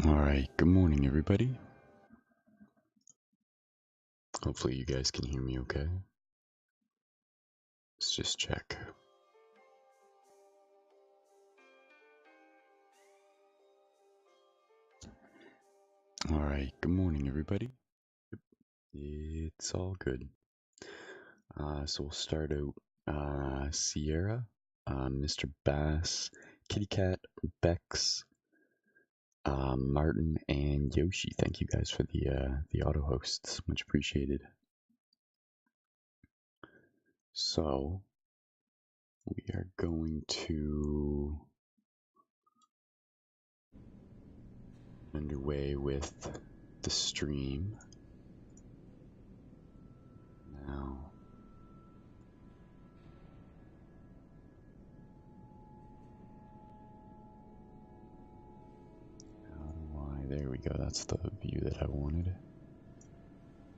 Alright, good morning everybody. Hopefully you guys can hear me okay. Let's just check. Alright, good morning everybody. It's all good. So we'll start out Sierra, Mr. Bass, Kitty Cat, Bex, Martin, and Yoshi. Thank you guys for the auto hosts. Much appreciated. So we are going to underway with the stream now. There we go, that's the view that I wanted.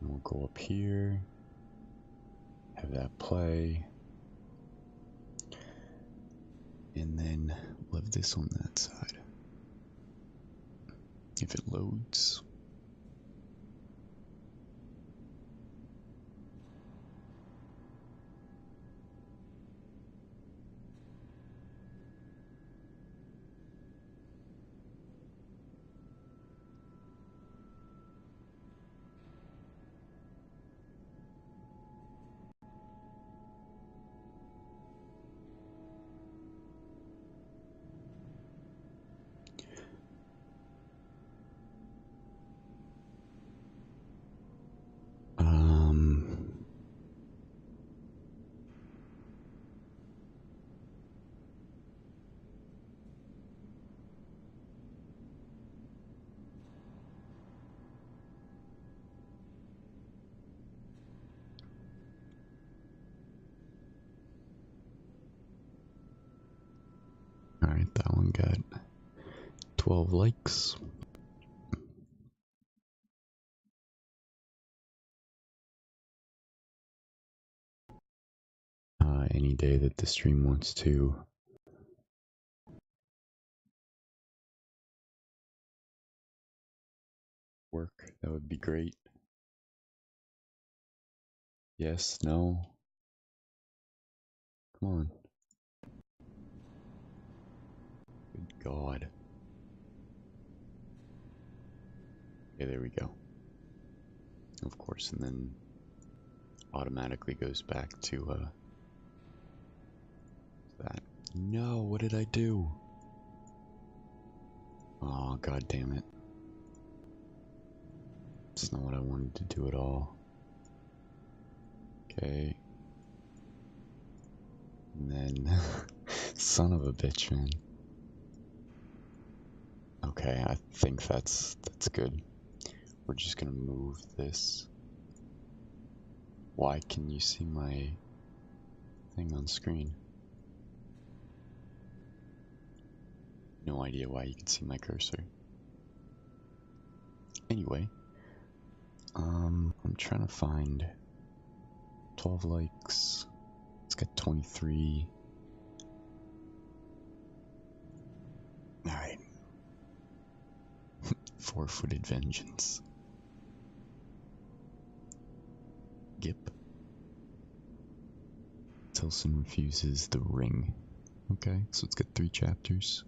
And we'll go up here, have that play, and then we'll have this on that side. If it loads. Alright, that one got 12 likes. Any day that the stream wants to work, that would be great. Yes, no. Come on. Good God. Okay, there we go. Of course, and then automatically goes back to that. No, what did I do? Oh, God damn it. It's not what I wanted to do at all. Okay. And then, son of a bitch, man. Okay, I think that's good. We're just gonna move this. Why can you see my thing on screen? No idea why you can see my cursor. Anyway, I'm trying to find 12 likes. It's got 23. Alright. 4-footed vengeance. Gip. Tilson refuses the ring. Okay, so it's got 3 chapters.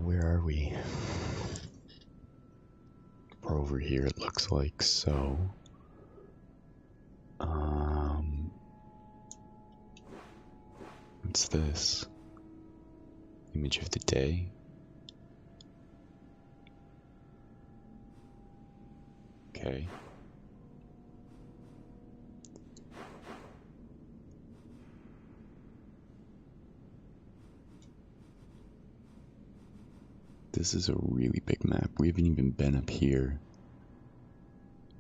Where are we? We're over here, it looks like, so... What's this? Image of the day? Okay. This is a really big map. We haven't even been up here.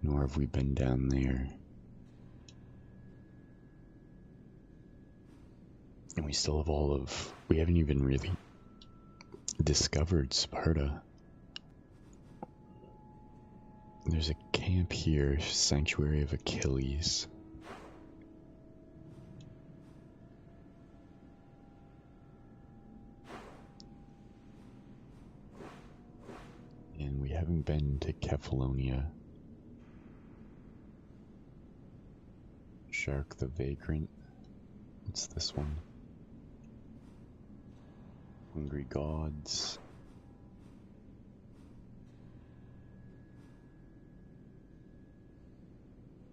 Nor have we been down there. And we still have all of... We haven't even really discovered Sparta. There's a camp here, Sanctuary of Achilles. And we haven't been to Kephallonia. Shark the Vagrant. What's this one? Hungry Gods.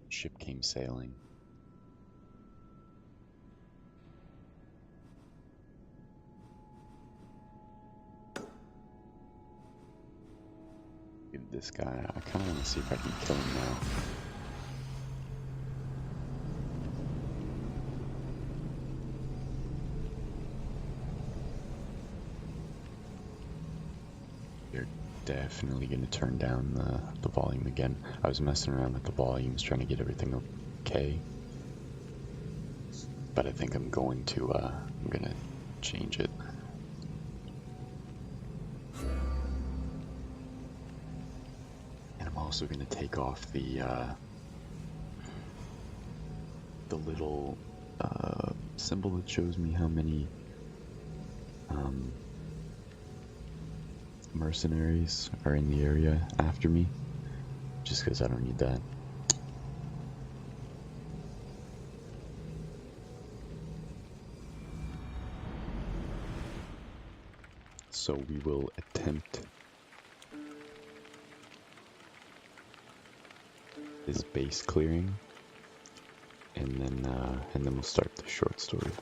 Ship came sailing. Give this guy, I kind of want to see if I can kill him now. They're definitely going to turn down the volume again. I was messing around with the volumes, trying to get everything okay. But I think I'm going to change it. And I'm also going to take off the little symbol that shows me how many mercenaries are in the area after me, just because I don't need that. So we will attempt this base clearing, and then we'll start the short story.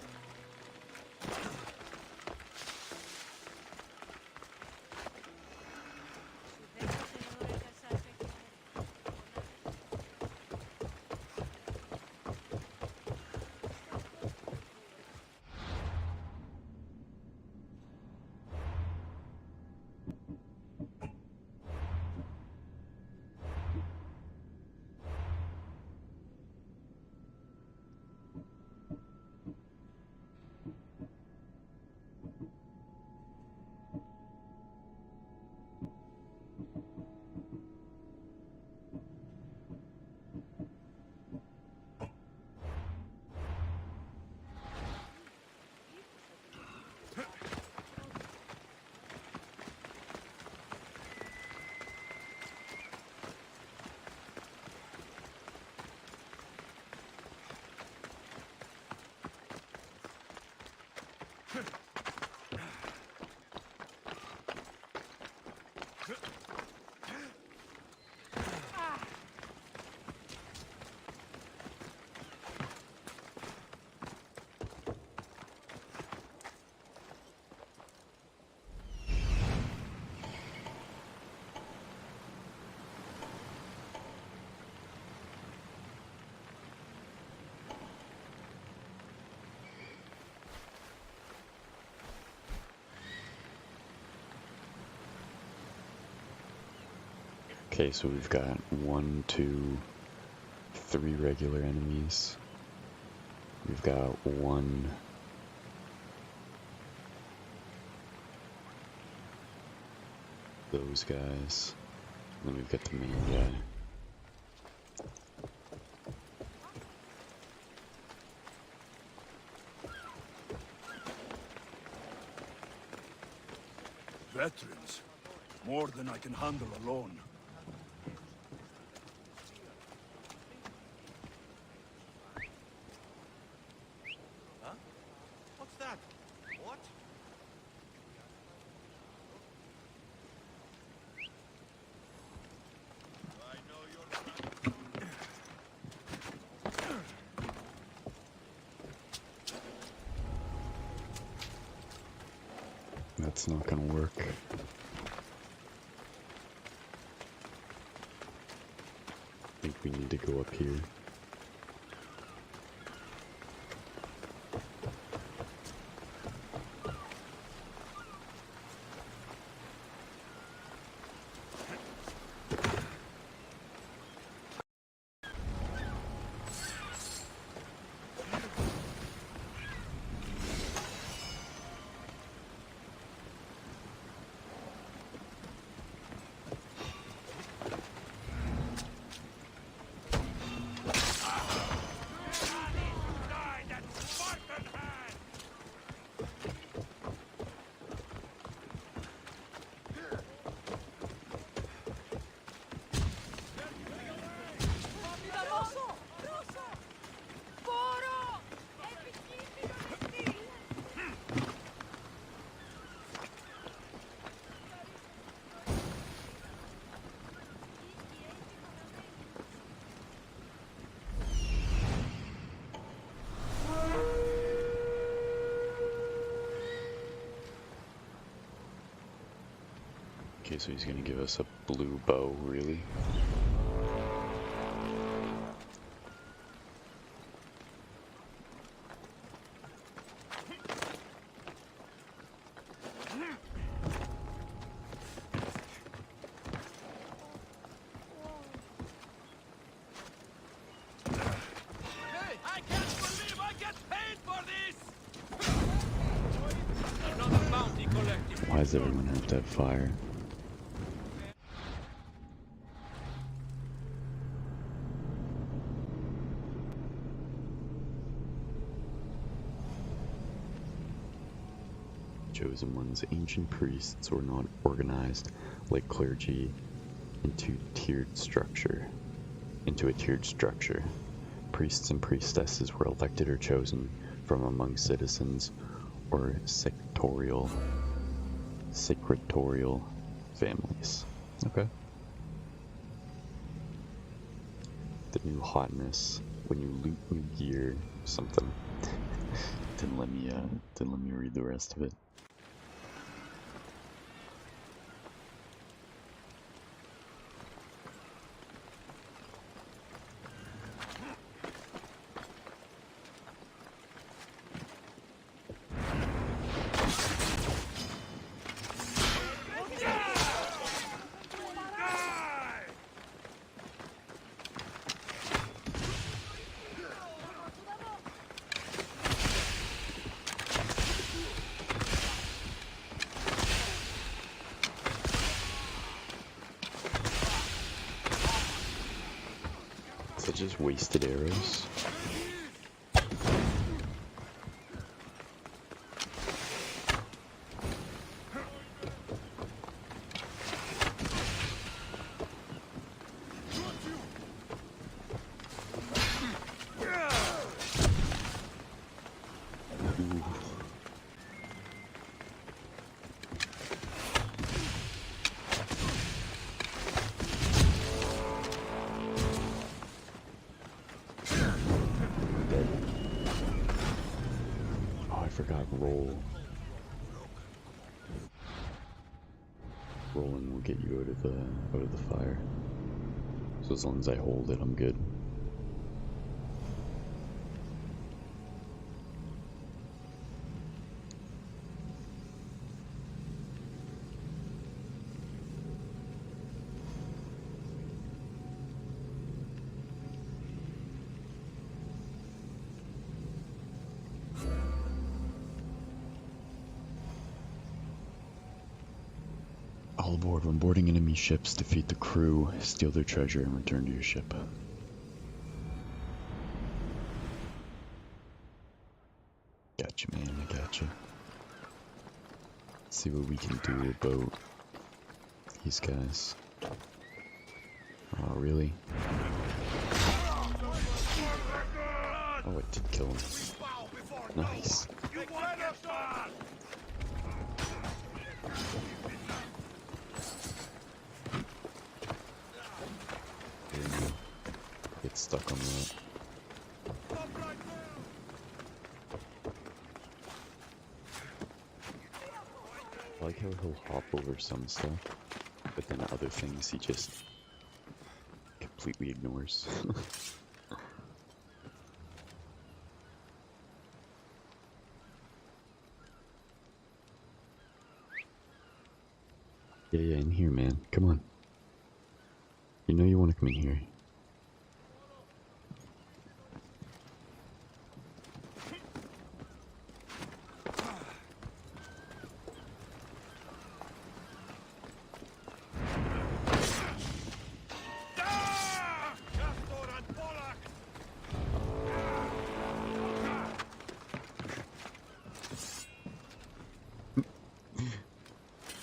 Okay, so we've got 1, 2, 3 regular enemies. We've got 1 those guys, and then we've got the main guy. Veterans. More than I can handle alone. Huh? What's that? What? I know you're... That's not gonna work. I think we need to go up here. Okay, so he's gonna give us a blue bow, really? Hey! I can't believe I get paid for this! Another bounty collected. Why does everyone have to have fire? Chosen ones, ancient priests were not organized like clergy into a tiered structure. Priests and priestesses were elected or chosen from among citizens or secretorial families. Okay. The new hotness when you loot new gear, something. Didn't let me read the rest of it. Is that just wasted arrows? Ooh. Forgot roll. Rolling will get you out of the fire. So as long as I hold it, I'm good. All aboard. When boarding enemy ships, defeat the crew, steal their treasure, and return to your ship. Gotcha, man. I gotcha. Let's see what we can do about these guys. Oh, really? Oh, it did kill him. Nice. There you go. Get stuck on that. I like how he'll hop over some stuff, but then other things he just completely ignores. Yeah, in here, man. Come on. You know you want to come in here.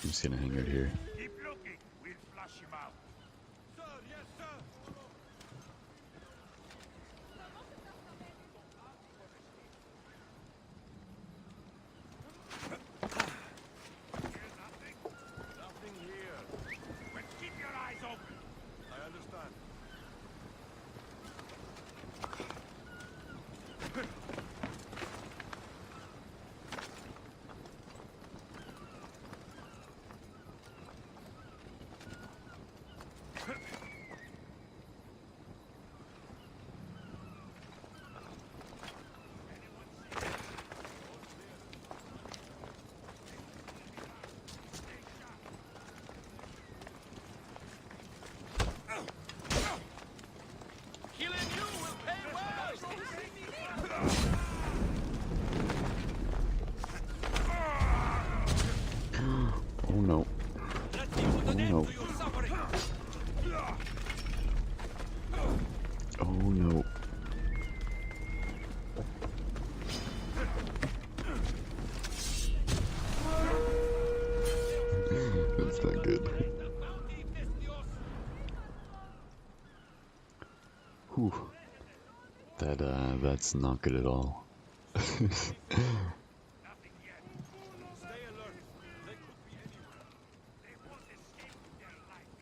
I'm just gonna hang out here. Keep looking. We'll flush him out. Sir, yes, sir. Nothing here. But keep your eyes open. I understand. Killing you will pay well. Oh no. Let's see what Oh an end no. to your suffering. Oh no. That's not good. Whew. That's not good at all. Nothing yet. Stay alert. They could be anywhere. They won't escape with their life.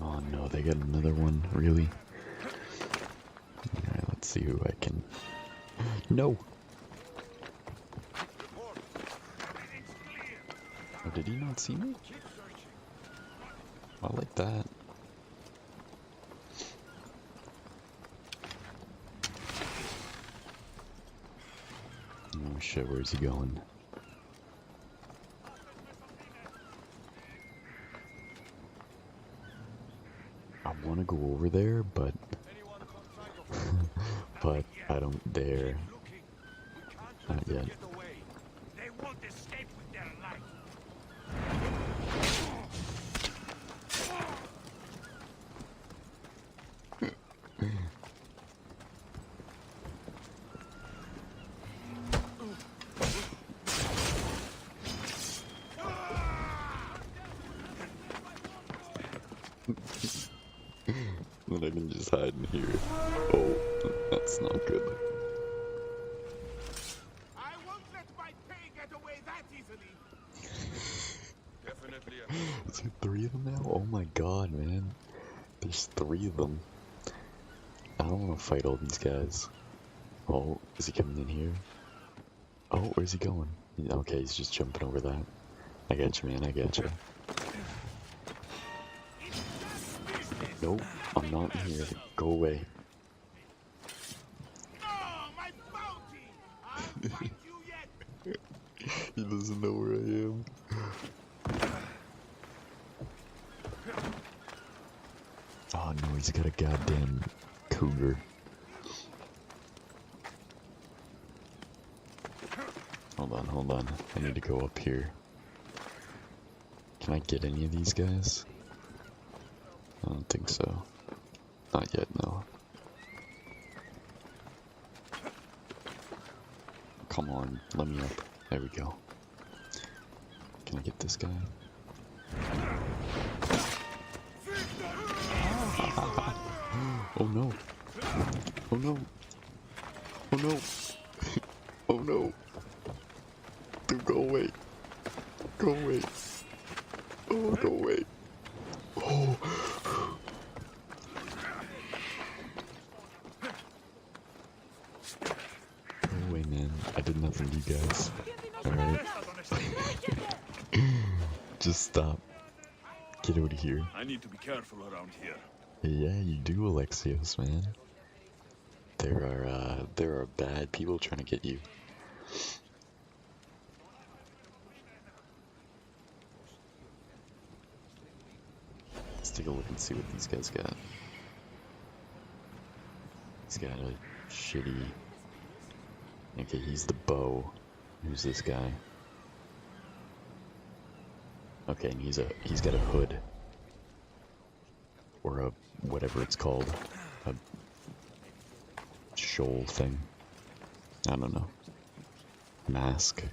Oh no, they got another one, really? Alright, let's see who I can... No! Everything's clear. Oh, did he not see me? Keep searching. I like that. Oh shit, where's he going? I want to go over there, but Anyone come sight of but I don't dare. Looking. Not yet. get away. They won't escape with their life. Then I can just hide in here. Oh, that's not good. I won't let my prey get away that easily. Definitely Is there 3 of them now? Oh my god, man. There's 3 of them. I don't want to fight all these guys. Oh, is he coming in here? Oh, where's he going? Okay, he's just jumping over that. I got you, man. I got you. Nope, I'm not in here. Go away. No, my bounty! I'll find you yet. He doesn't know where I am. Oh, Oh no, he's got a goddamn cougar. Hold on. I need to go up here. Can I get any of these guys? I don't think so. Not yet, no. Come on, let me up. There we go. Can I get this guy? Oh no. Oh no. Oh no. Oh no. Dude, go away. Go away. Oh, go away. Oh. Go away, man. I did nothing to you guys. Alright? Just stop. Get out of here. I need to be careful around here. Yeah, you do, Alexios, man. There are bad people trying to get you. Let's take a look and see what these guys got. He's got a shitty... Okay, he's the bow. Who's this guy? Okay, and he's got a hood. Or a whatever it's called. A shoal thing. I don't know. Mask.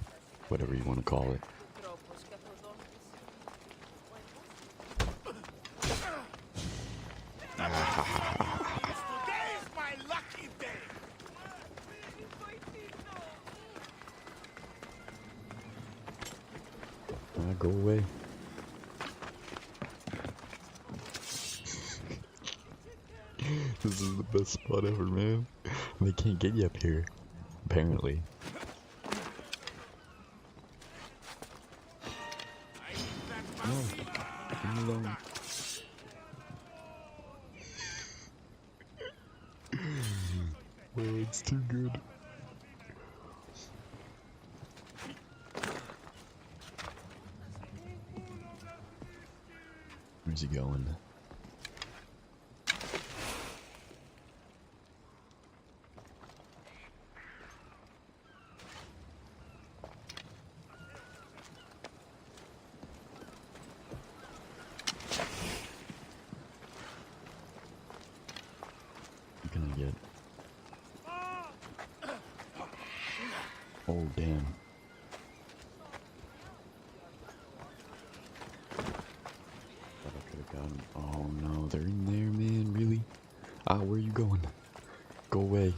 Whatever you want to call it. Go away. This is the best spot ever, man. They can't get you up here, apparently. No, leave me alone. Oh, it's too good. Where's he going? What can I get? Oh, damn. Oh no, they're in there, man, really? Ah, where are you going? Go away.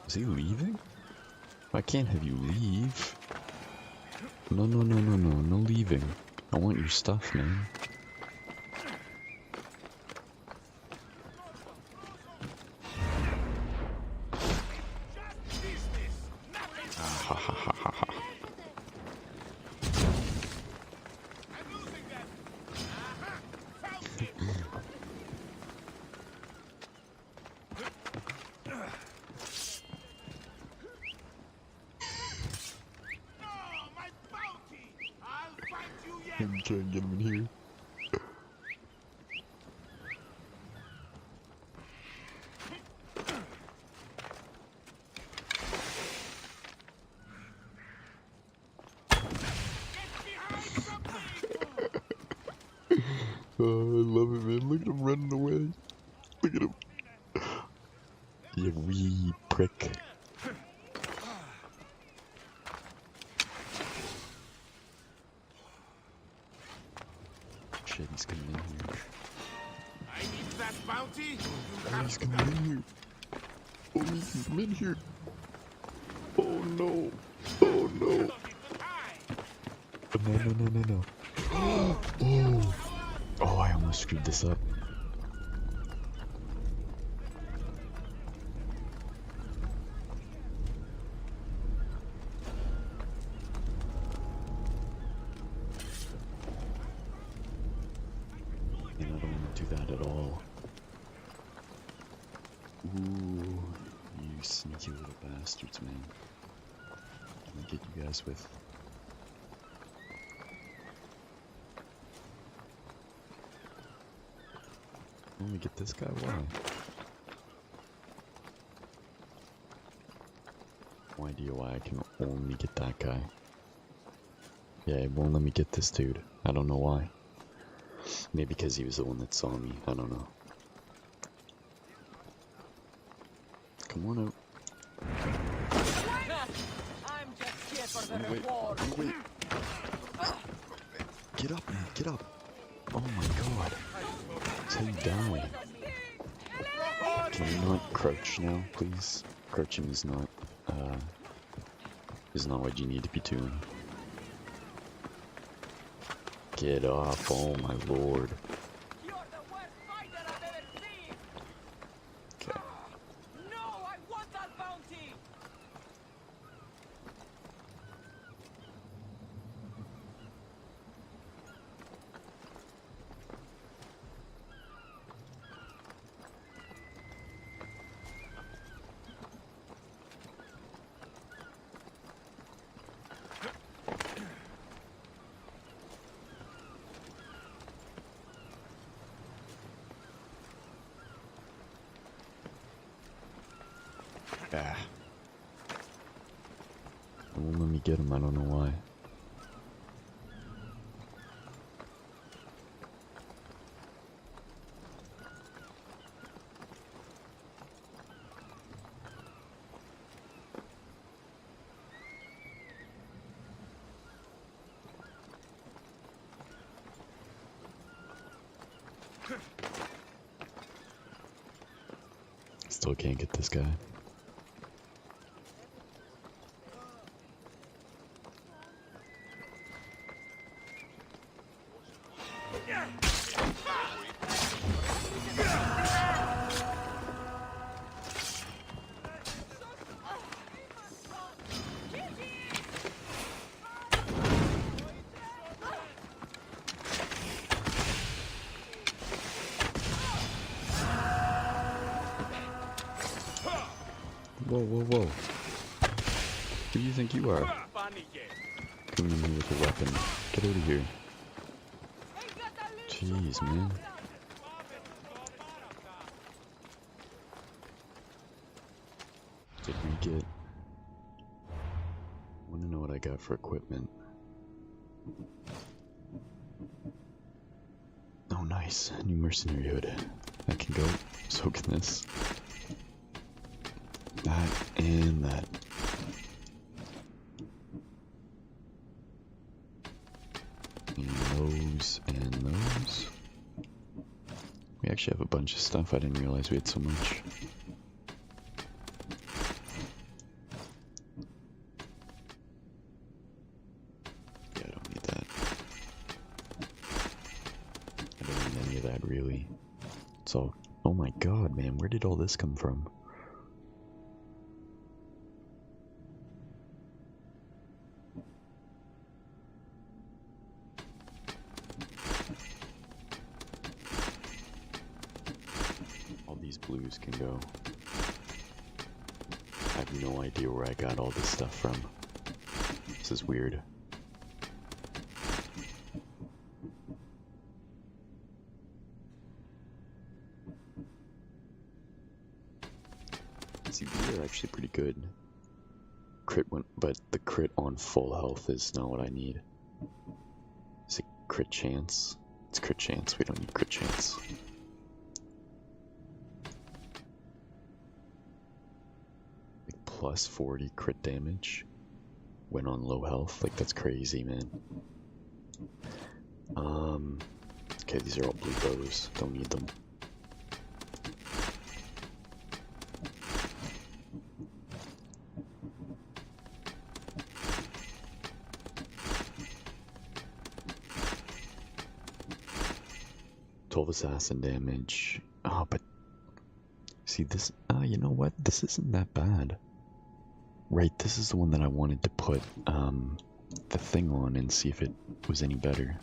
Is he leaving? I can't have you leave. No, no leaving. I want your stuff, man. Ah, ha ha ha ha ha. I'm trying to get him in here. Oh, I love it, man. Look at him running away. Look at him. You wee prick. Shit, he's coming in here. I need that bounty. Oh, he's coming in here. Oh, he's in here. Oh no. Oh no. No. Oh. Oh, I almost screwed this up. And I don't want to do that at all. Ooh, you sneaky little bastards, man. Can I get you guys with... Only get this guy? Why? No idea why I can only get that guy. Yeah, it won't let me get this dude. I don't know why. Maybe because he was the one that saw me. I don't know. Come on out. I'm just here for the Wait, reward. wait. Get up, man. Get up. Oh my god. That's how you die. Can you not crouch now, please? Crouching is not what you need to be doing. Get up, oh my lord. You're the worst fighter I've ever seen. Okay. No, I want that bounty. Ah. It won't let me get him, I don't know why. Still can't get this guy. Whoa, whoa, whoa. Who do you think you are? Coming in here with a weapon. Get out of here. Jeez, man. Did we get... I wanna know what I got for equipment. Oh, nice. New mercenary hood. That can go. So can this. That and that. And those and those. We actually have a bunch of stuff. I didn't realize we had so much. Yeah, I don't need that. I don't need any of that, really. So, oh my god, man, where did all this come from? Blues can go. I have no idea where I got all this stuff from. This is weird. See, we are actually pretty good. Crit went, but the crit on full health is not what I need. Is it crit chance? It's crit chance. We don't need crit chance. Plus 40 crit damage when on low health. Like, that's crazy, man. Okay, these are all blue bows. Don't need them. Assassin damage. Oh, but see this, you know what? This isn't that bad. Right, this is the one that I wanted to put the thing on and see if it was any better.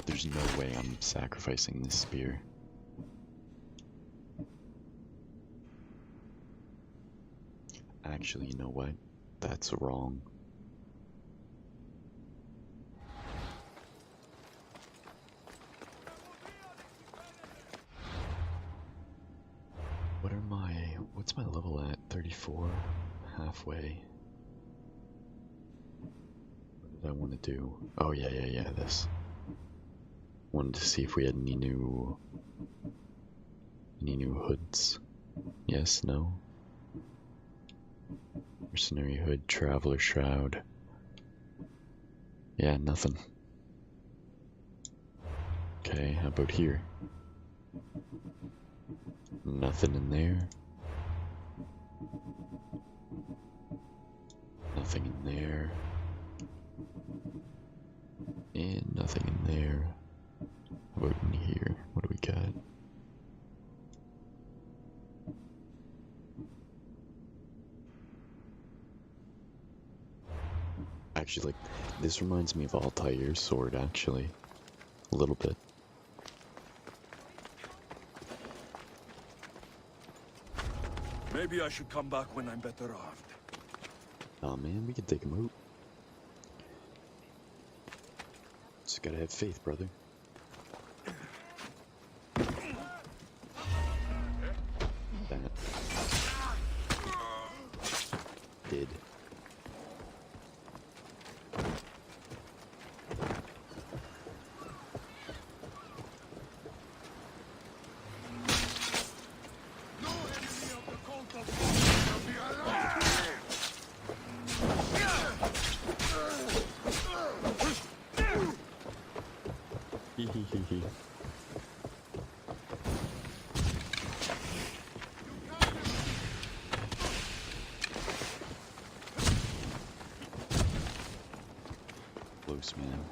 There's no way I'm sacrificing this spear. Actually, you know what? That's wrong. What's my level at? 34? Halfway. What did I want to do? Oh yeah, this. Wanted to see if we had any new hoods. Yes, no? Mercenary hood, traveler shroud. Yeah, nothing. Okay, how about here? Nothing in there. Nothing in there. And nothing in there. How about in here? What do we got? Actually, like, this reminds me of Altair's sword, actually. A little bit. Maybe I should come back when I'm better armed. Oh man, we can take him out. Just gotta have faith, brother. That. Did. Hee. Close, man.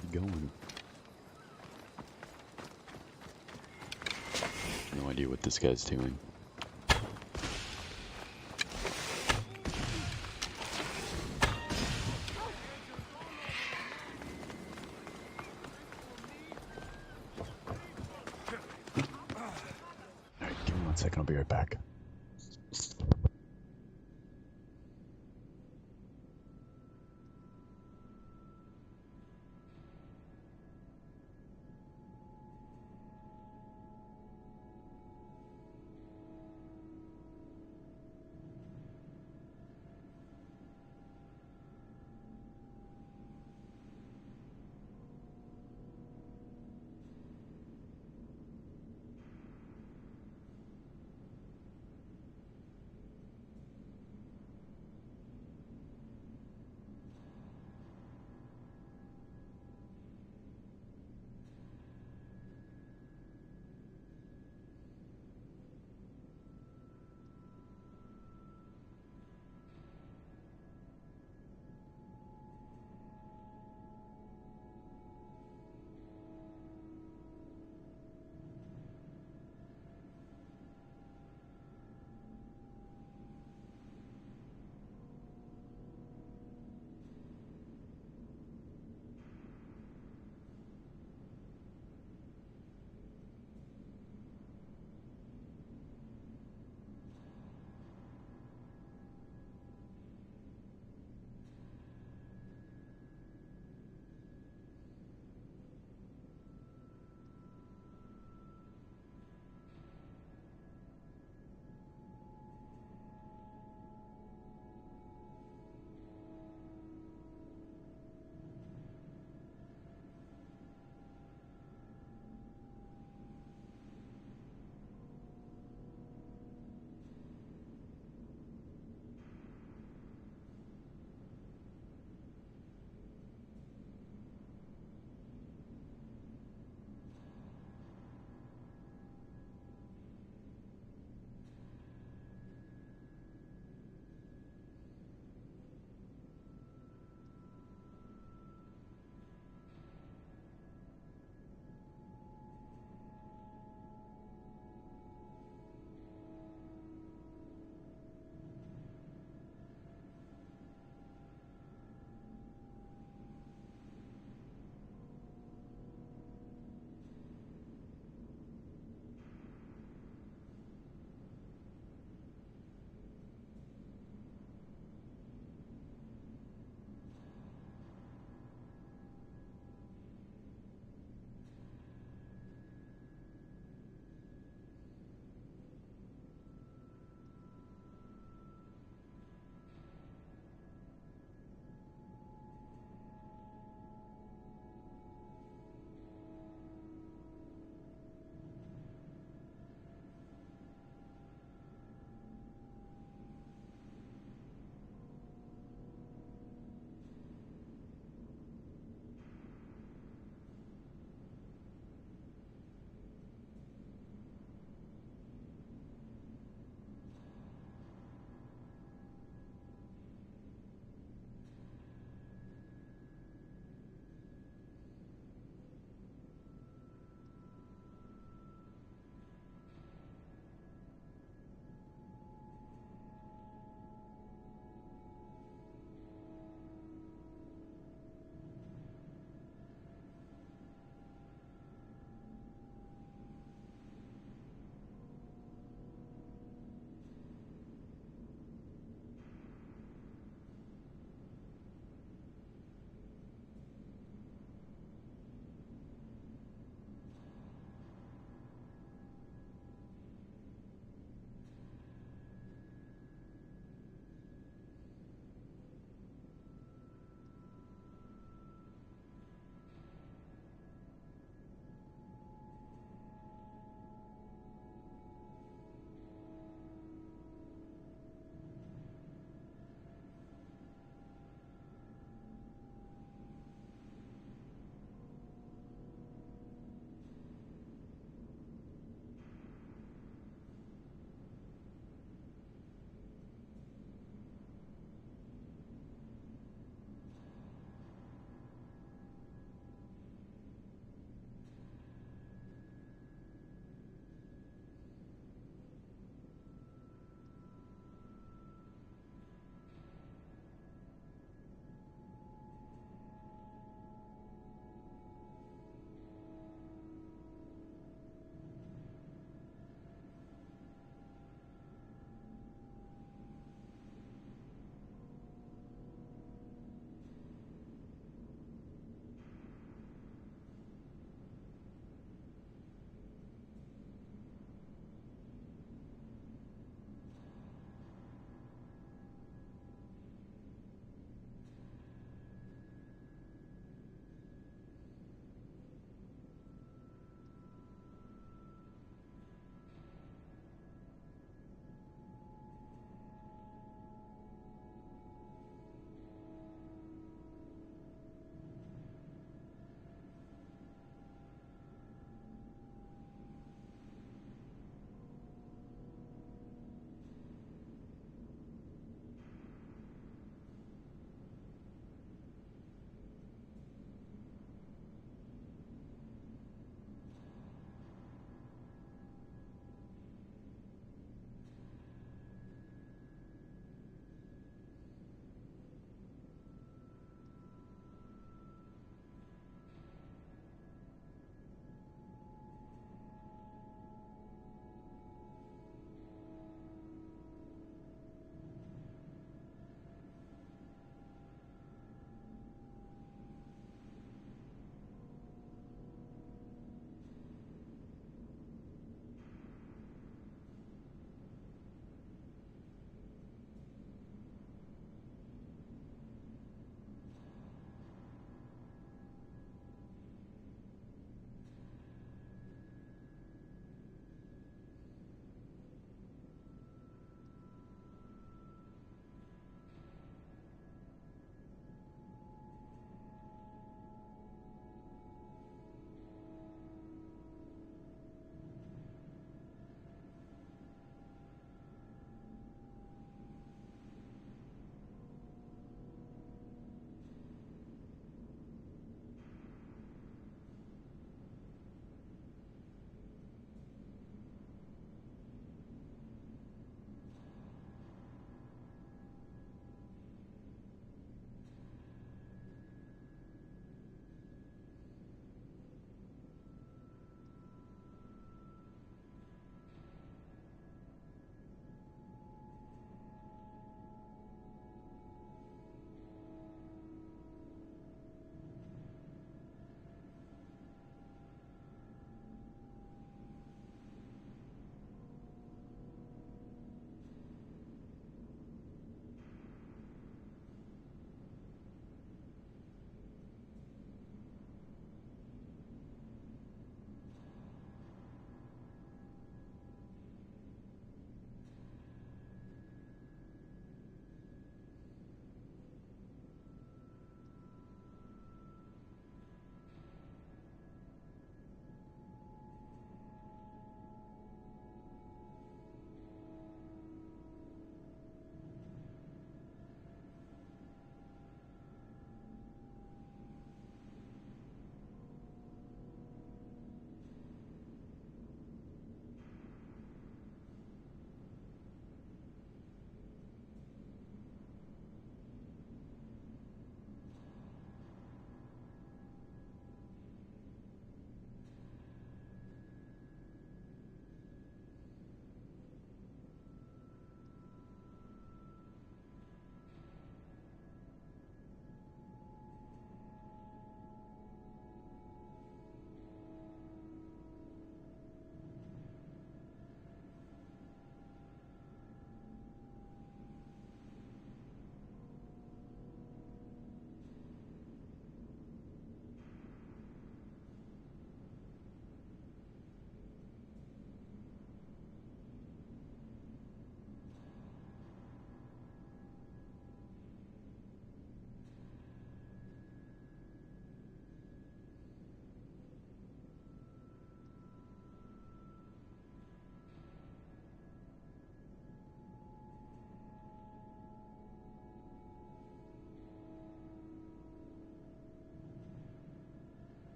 Keep going. No idea what this guy's doing. Alright, give me 1 second, I'll be right back.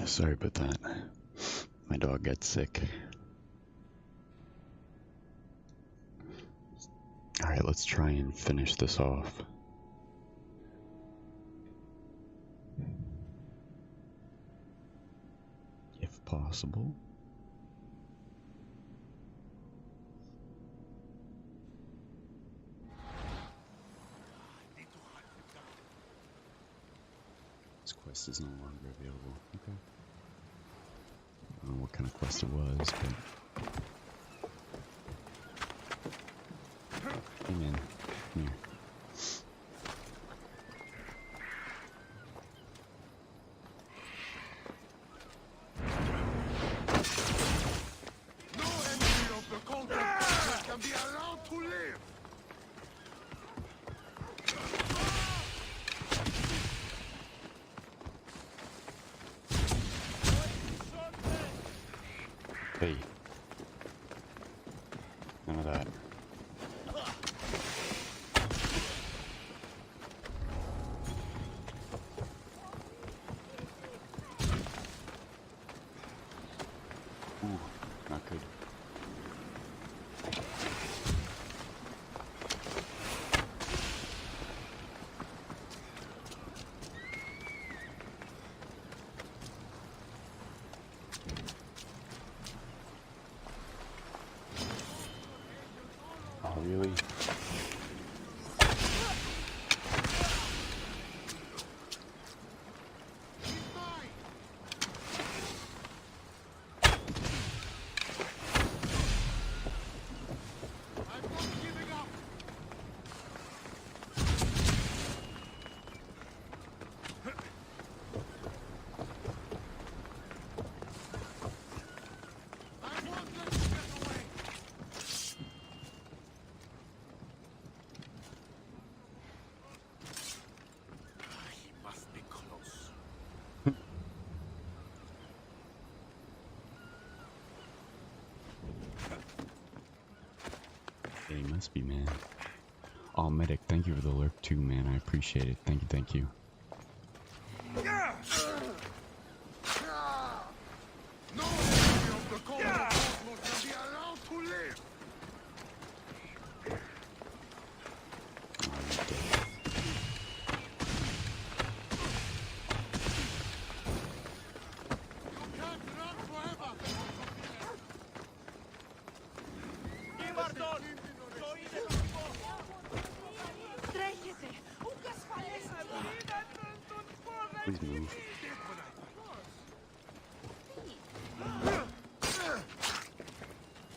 Sorry about that. My dog got sick. Alright, let's try and finish this off. If possible. This quest is no longer available. Okay. I don't know what kind of quest it was, but... Hey man, come here. No enemy of the culprit can be allowed to live. Hey. None of that. Ooh, not good. Oh, really? Yeah, he must be, man. Oh, medic, thank you for the lurk too, man. I appreciate it. Thank you, thank you. No enemy of the culprit can be allowed to live. Oh, he's dead. You can't run forever. Please move.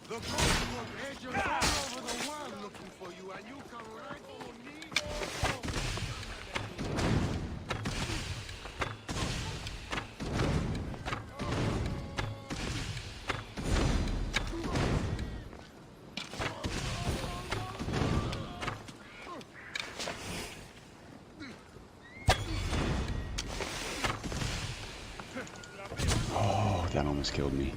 The culprit agents all over the world looking for you, and you come right for me. Oh, that almost killed me.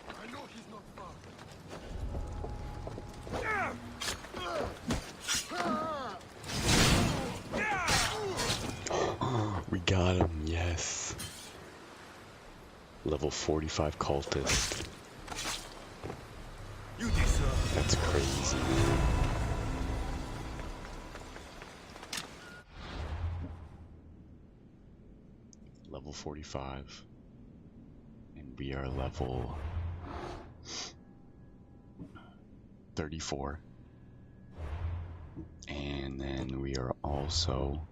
I know he's not far. We got him, yes. Level 45 cultist. You deserve. That's crazy, man. Level 45. And we are level 34. And then we are also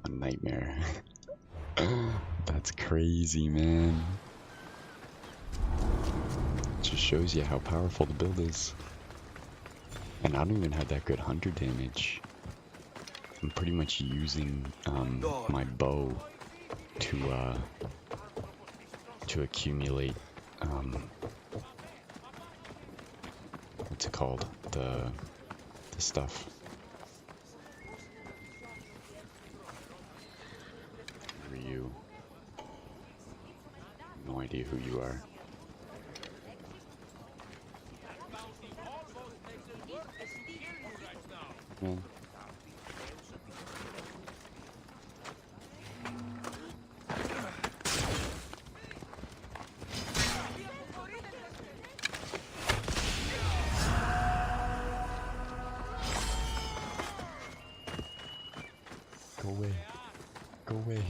a nightmare. That's crazy, man. Just shows you how powerful the build is. And I don't even have that good hunter damage. I'm pretty much using my bow to accumulate what's it called, the this stuff. Who are you? No idea who you are. Man. Go away. Go away.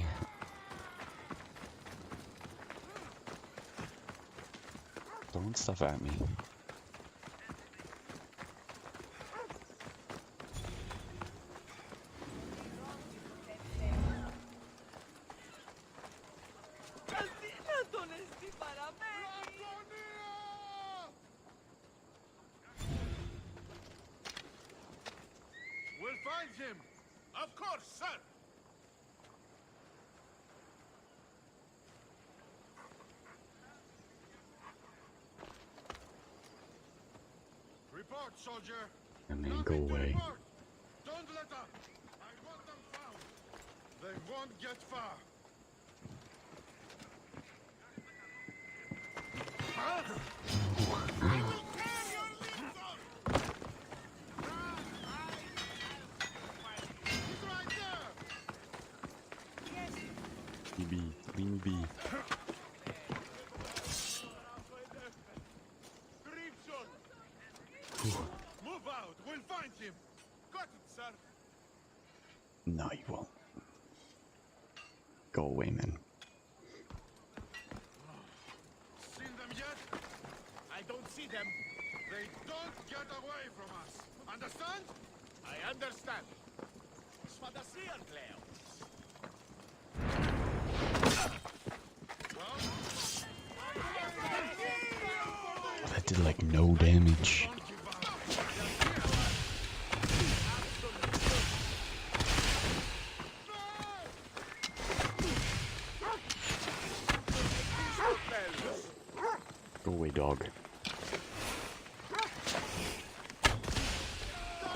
Throwing stuff at me. We'll find him. Of course, sir. Report, soldier. And then Nothing go to away. report. Don't let up. I want them found. They won't get far. Huh? I will tear your limbs off. He's right there. Leave me be. Leave me be. Grimson. Move out. We'll find him. Got it, sir. No, you won't. Go away, man. Seen them yet? I don't see them. They don't get away from us. Understand? I understand. Sfadasian, Cleo. That did like no damage. Don't give up. Go away, dog. Come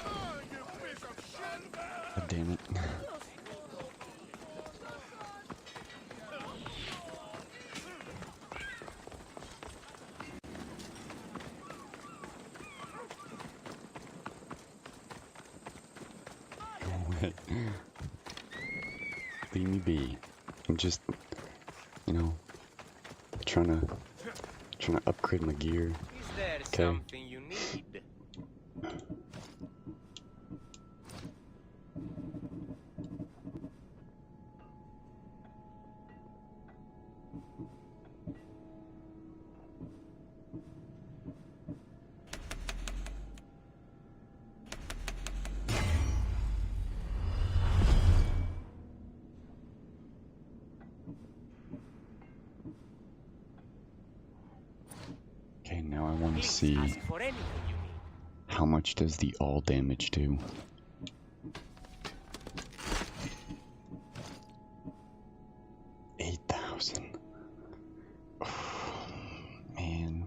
on, you piece of shit! God damn it. Go away. Leave me be. I'm just, you know, trying to upgrade my gear. Is there Okay. something you need? Okay, now I want to Please see ask for anything you need. how much does the all damage do. 8,000. Man.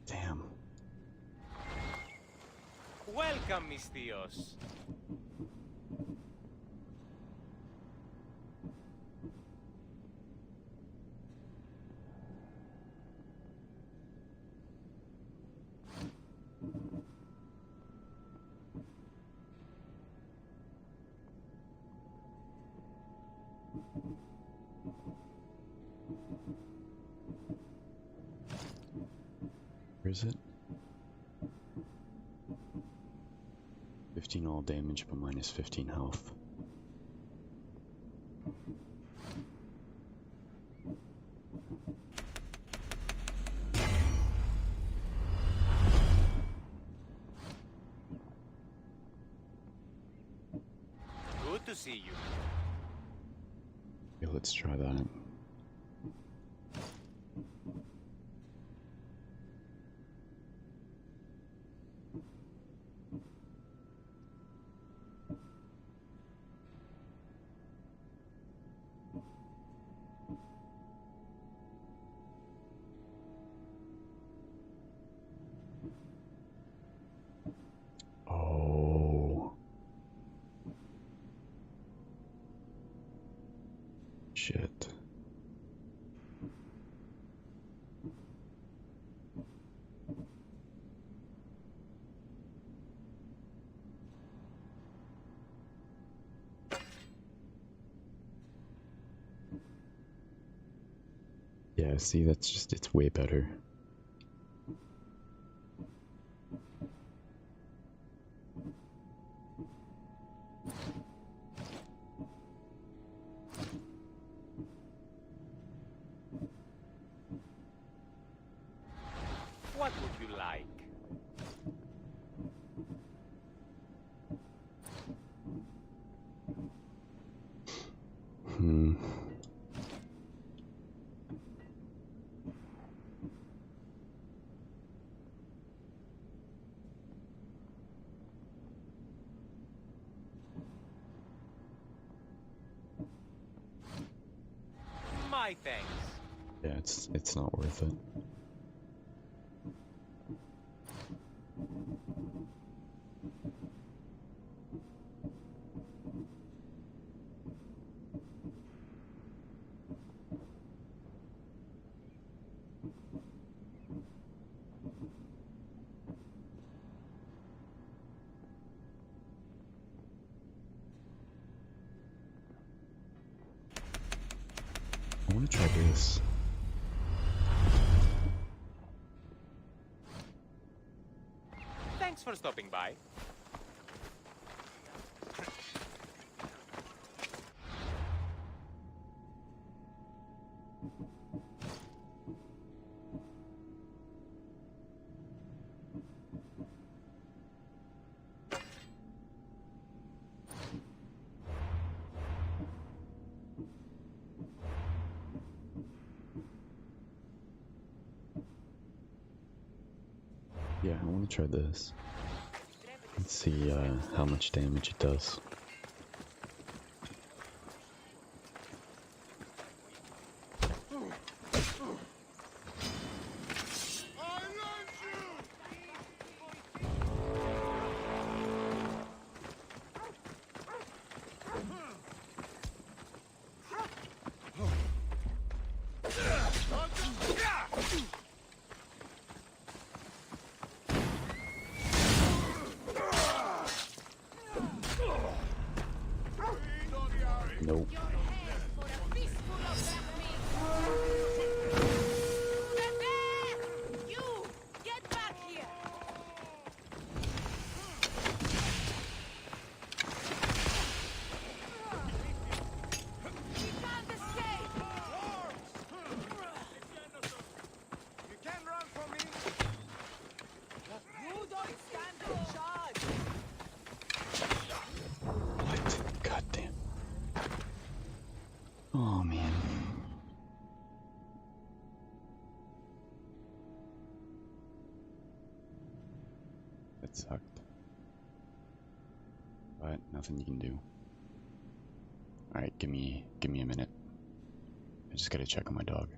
Damn. Welcome, mis tíos. Where is it? 15 all damage, but minus 15 health. Good to see you. Okay, let's try that. Yeah, see, that's just, it's way better. What would you like? Hmm. My thanks. Yeah, it's not worth it. I want to try this. Thanks for stopping by. Yeah, I want to try this. Let's see how much damage it does. I love you! Nope. Your head for a fistful of that meat. Pepe! You! Get back here! We can't escape! You can't run from me! You don't stand a chance! What? God damn. Oh man. That sucked. But nothing you can do. Alright, give me a minute. I just gotta check on my dog.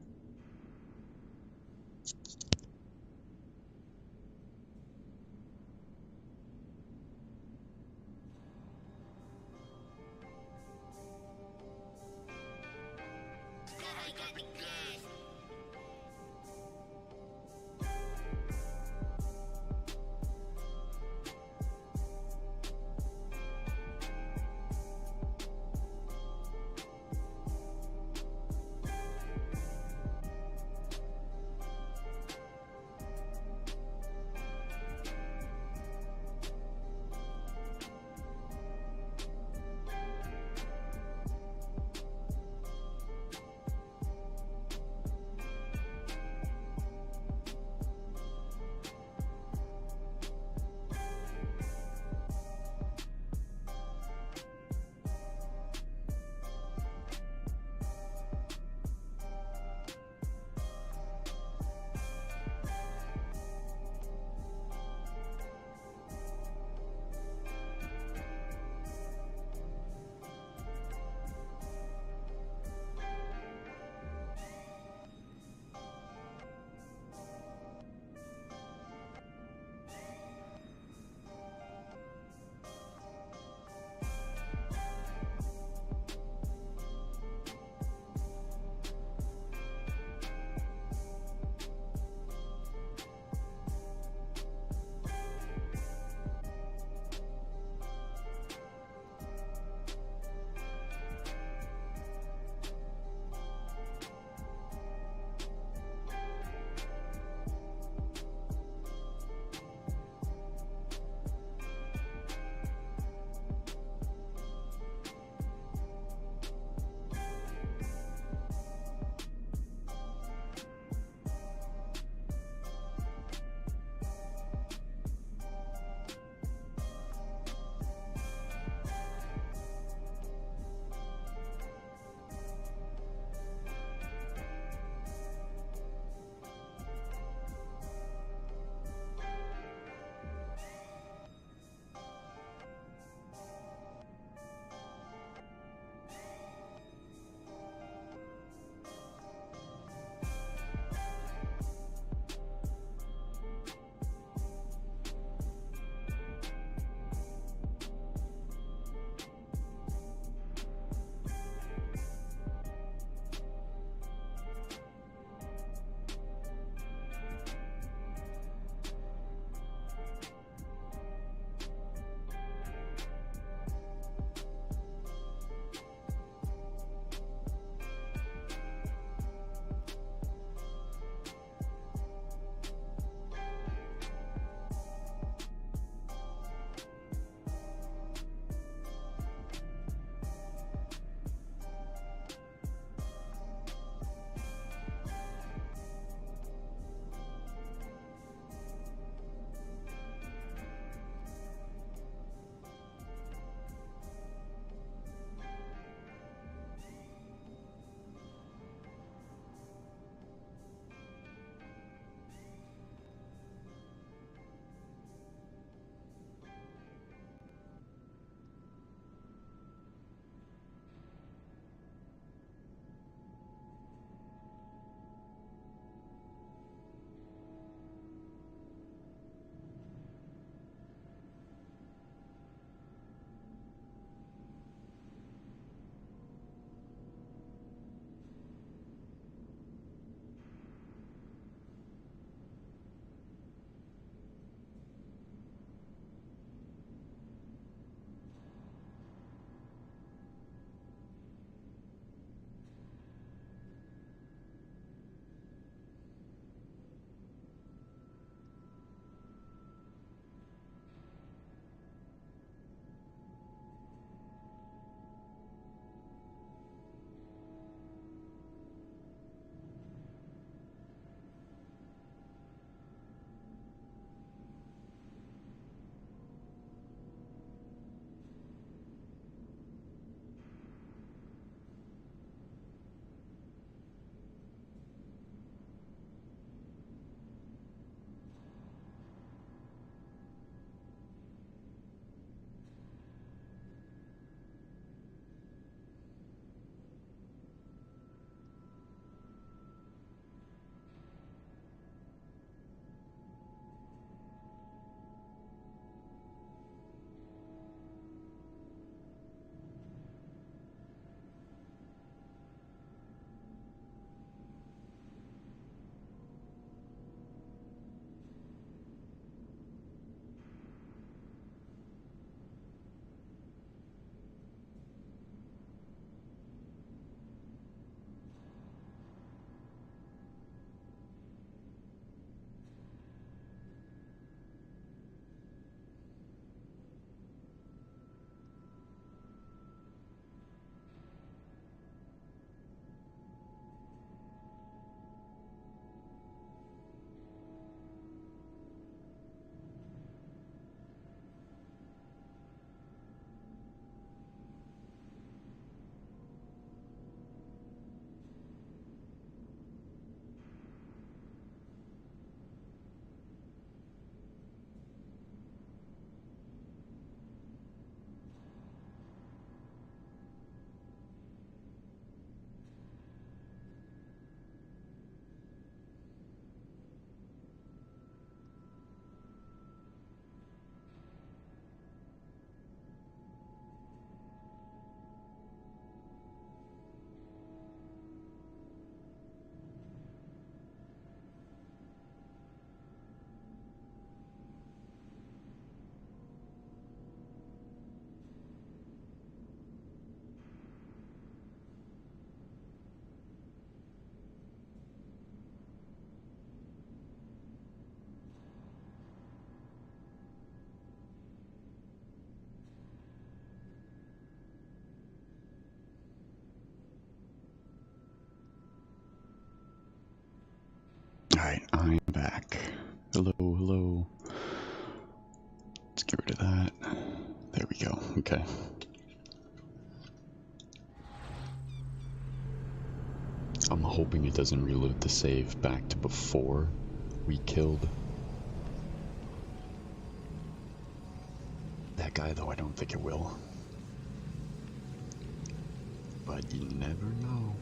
Alright, I'm back. Hello, hello. Let's get rid of that. There we go. Okay. I'm hoping it doesn't reload the save back to before we killed that guy, though I don't think it will. But you never know.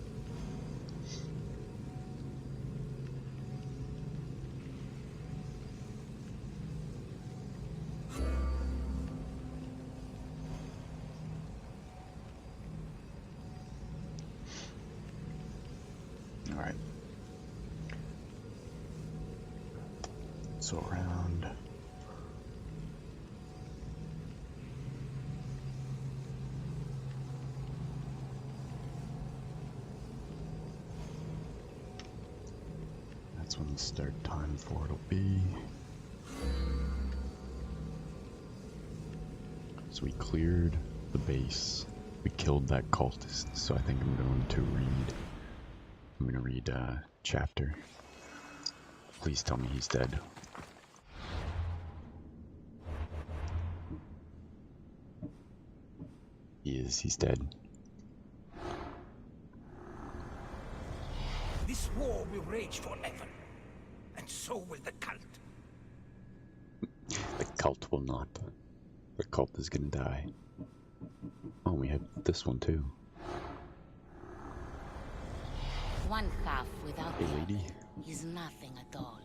Alright. So around. That's when the start time for it'll be. So we cleared the base. We killed that cultist, so I think I'm going to read chapter. Please tell me he's dead. He's dead. This war will rage forever, and so will the cult. The cult will not. The cult is gonna die. Oh, we have this one too. One half without Hey, the lady. other is nothing at all.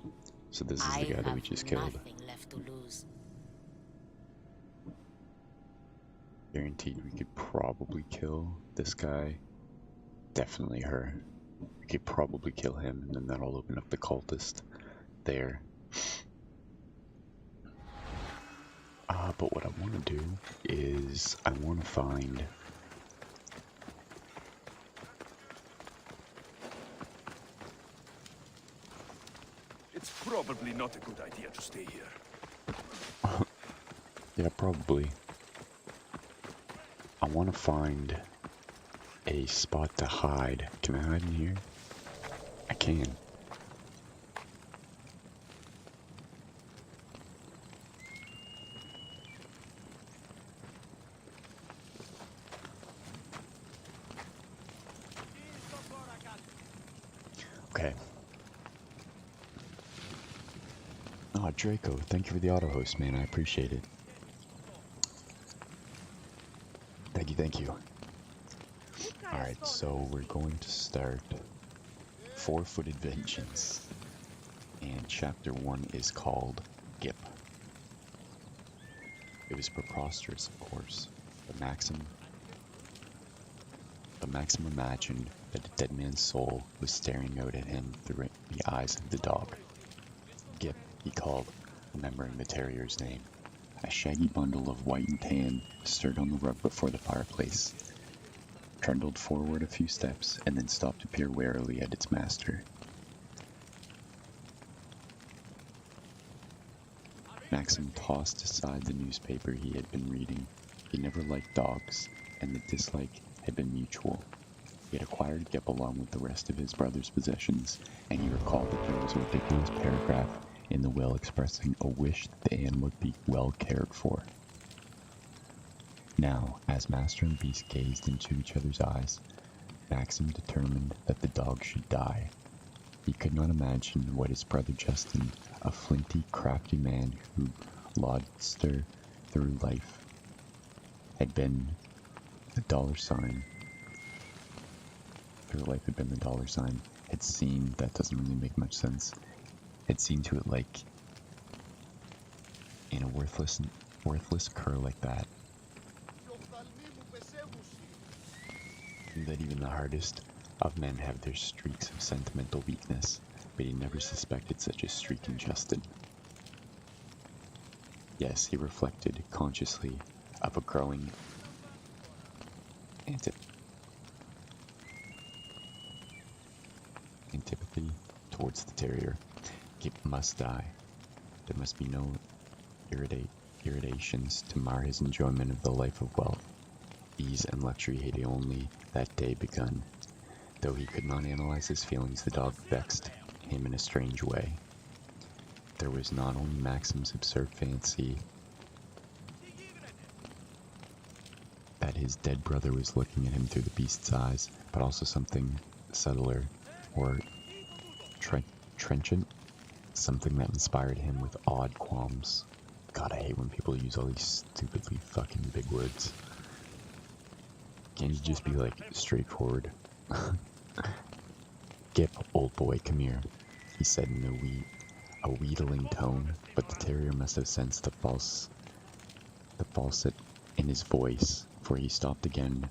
So this is the guy that we just killed. Nothing left to lose. Guaranteed we could probably kill this guy. Definitely her. We could probably kill him, and then that'll open up the cultist there. But what I want to do is I want to find... It's probably not a good idea to stay here. Yeah, probably. I want to find a spot to hide. Can I hide in here? I can. Okay. Oh, Draco, thank you for the auto host, man. I appreciate it. Thank you. Alright, so we're going to start Four-Footed Vengeance. And chapter 1 is called Gip. It was preposterous, of course, but Maxim imagined that a dead man's soul was staring out at him through the eyes of the dog. Gip, he called, remembering the terrier's name. A shaggy bundle of white and tan stirred on the rug before the fireplace, trundled forward a few steps, and then stopped to peer warily at its master. Maxim tossed aside the newspaper he had been reading. He never liked dogs, and the dislike had been mutual. He had acquired Gip along with the rest of his brother's possessions, and he recalled that there was a ridiculous paragraph in the will expressing a wish that the animal would be well cared for. Now, as master and beast gazed into each other's eyes, Maxim determined that the dog should die. He could not imagine what his brother Justin, a flinty, crafty man who lodsed through life, had been the dollar sign. Had seen, that doesn't really make much sense, had seen to it like in a worthless cur like that. That even the hardest of men have their streaks of sentimental weakness, but he never suspected such a streak in Justin. Yes, he reflected consciously of a growing antipathy towards the terrier. Gip must die. There must be no irritations to mar his enjoyment of the life of wealth. Ease and luxury had only that day begun. Though he could not analyze his feelings, the dog vexed him in a strange way. There was not only Maxim's absurd fancy that his dead brother was looking at him through the beast's eyes, but also something subtler, or trenchant, something that inspired him with odd qualms. God, I hate when people use all these stupidly fucking big words. Can't you just be like straightforward? Gip, old boy, come here, he said in a wheedling tone, but the terrier must have sensed the falset in his voice, for he stopped again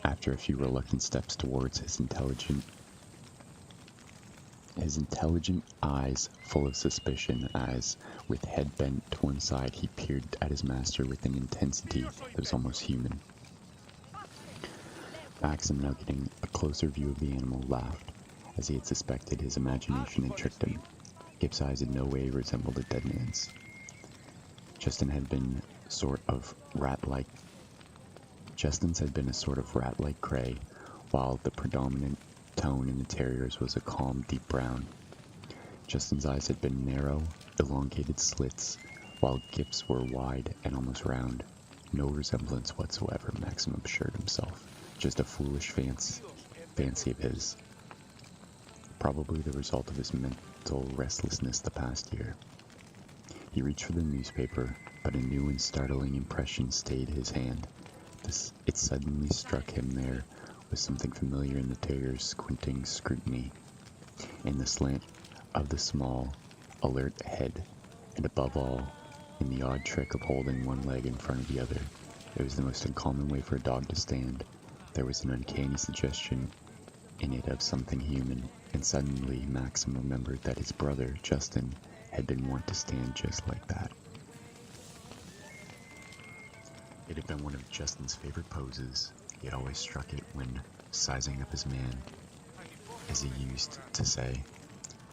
after a few reluctant steps towards his intelligent eyes full of suspicion as, with head bent to one side, he peered at his master with an intensity that was almost human. Maxim, now getting a closer view of the animal, laughed, as he had suspected. His imagination had tricked him. Gip's eyes in no way resembled a dead man's. Justin's had been a sort of rat-like gray, while the predominant tone in the terrier's was a calm, deep brown. Justin's eyes had been narrow, elongated slits, while Gip's were wide and almost round. No resemblance whatsoever, Maxim assured himself. Just a foolish fancy of his. Probably the result of his mental restlessness the past year. He reached for the newspaper, but a new and startling impression stayed his hand. It suddenly struck him there was something familiar in the terrier's squinting scrutiny, in the slant of the small, alert head, and above all, in the odd trick of holding one leg in front of the other. It was the most uncommon way for a dog to stand. There was an uncanny suggestion in it of something human, and suddenly Maxim remembered that his brother, Justin, had been wont to stand just like that. It had been one of Justin's favorite poses. He had always struck it when sizing up his man, as he used to say.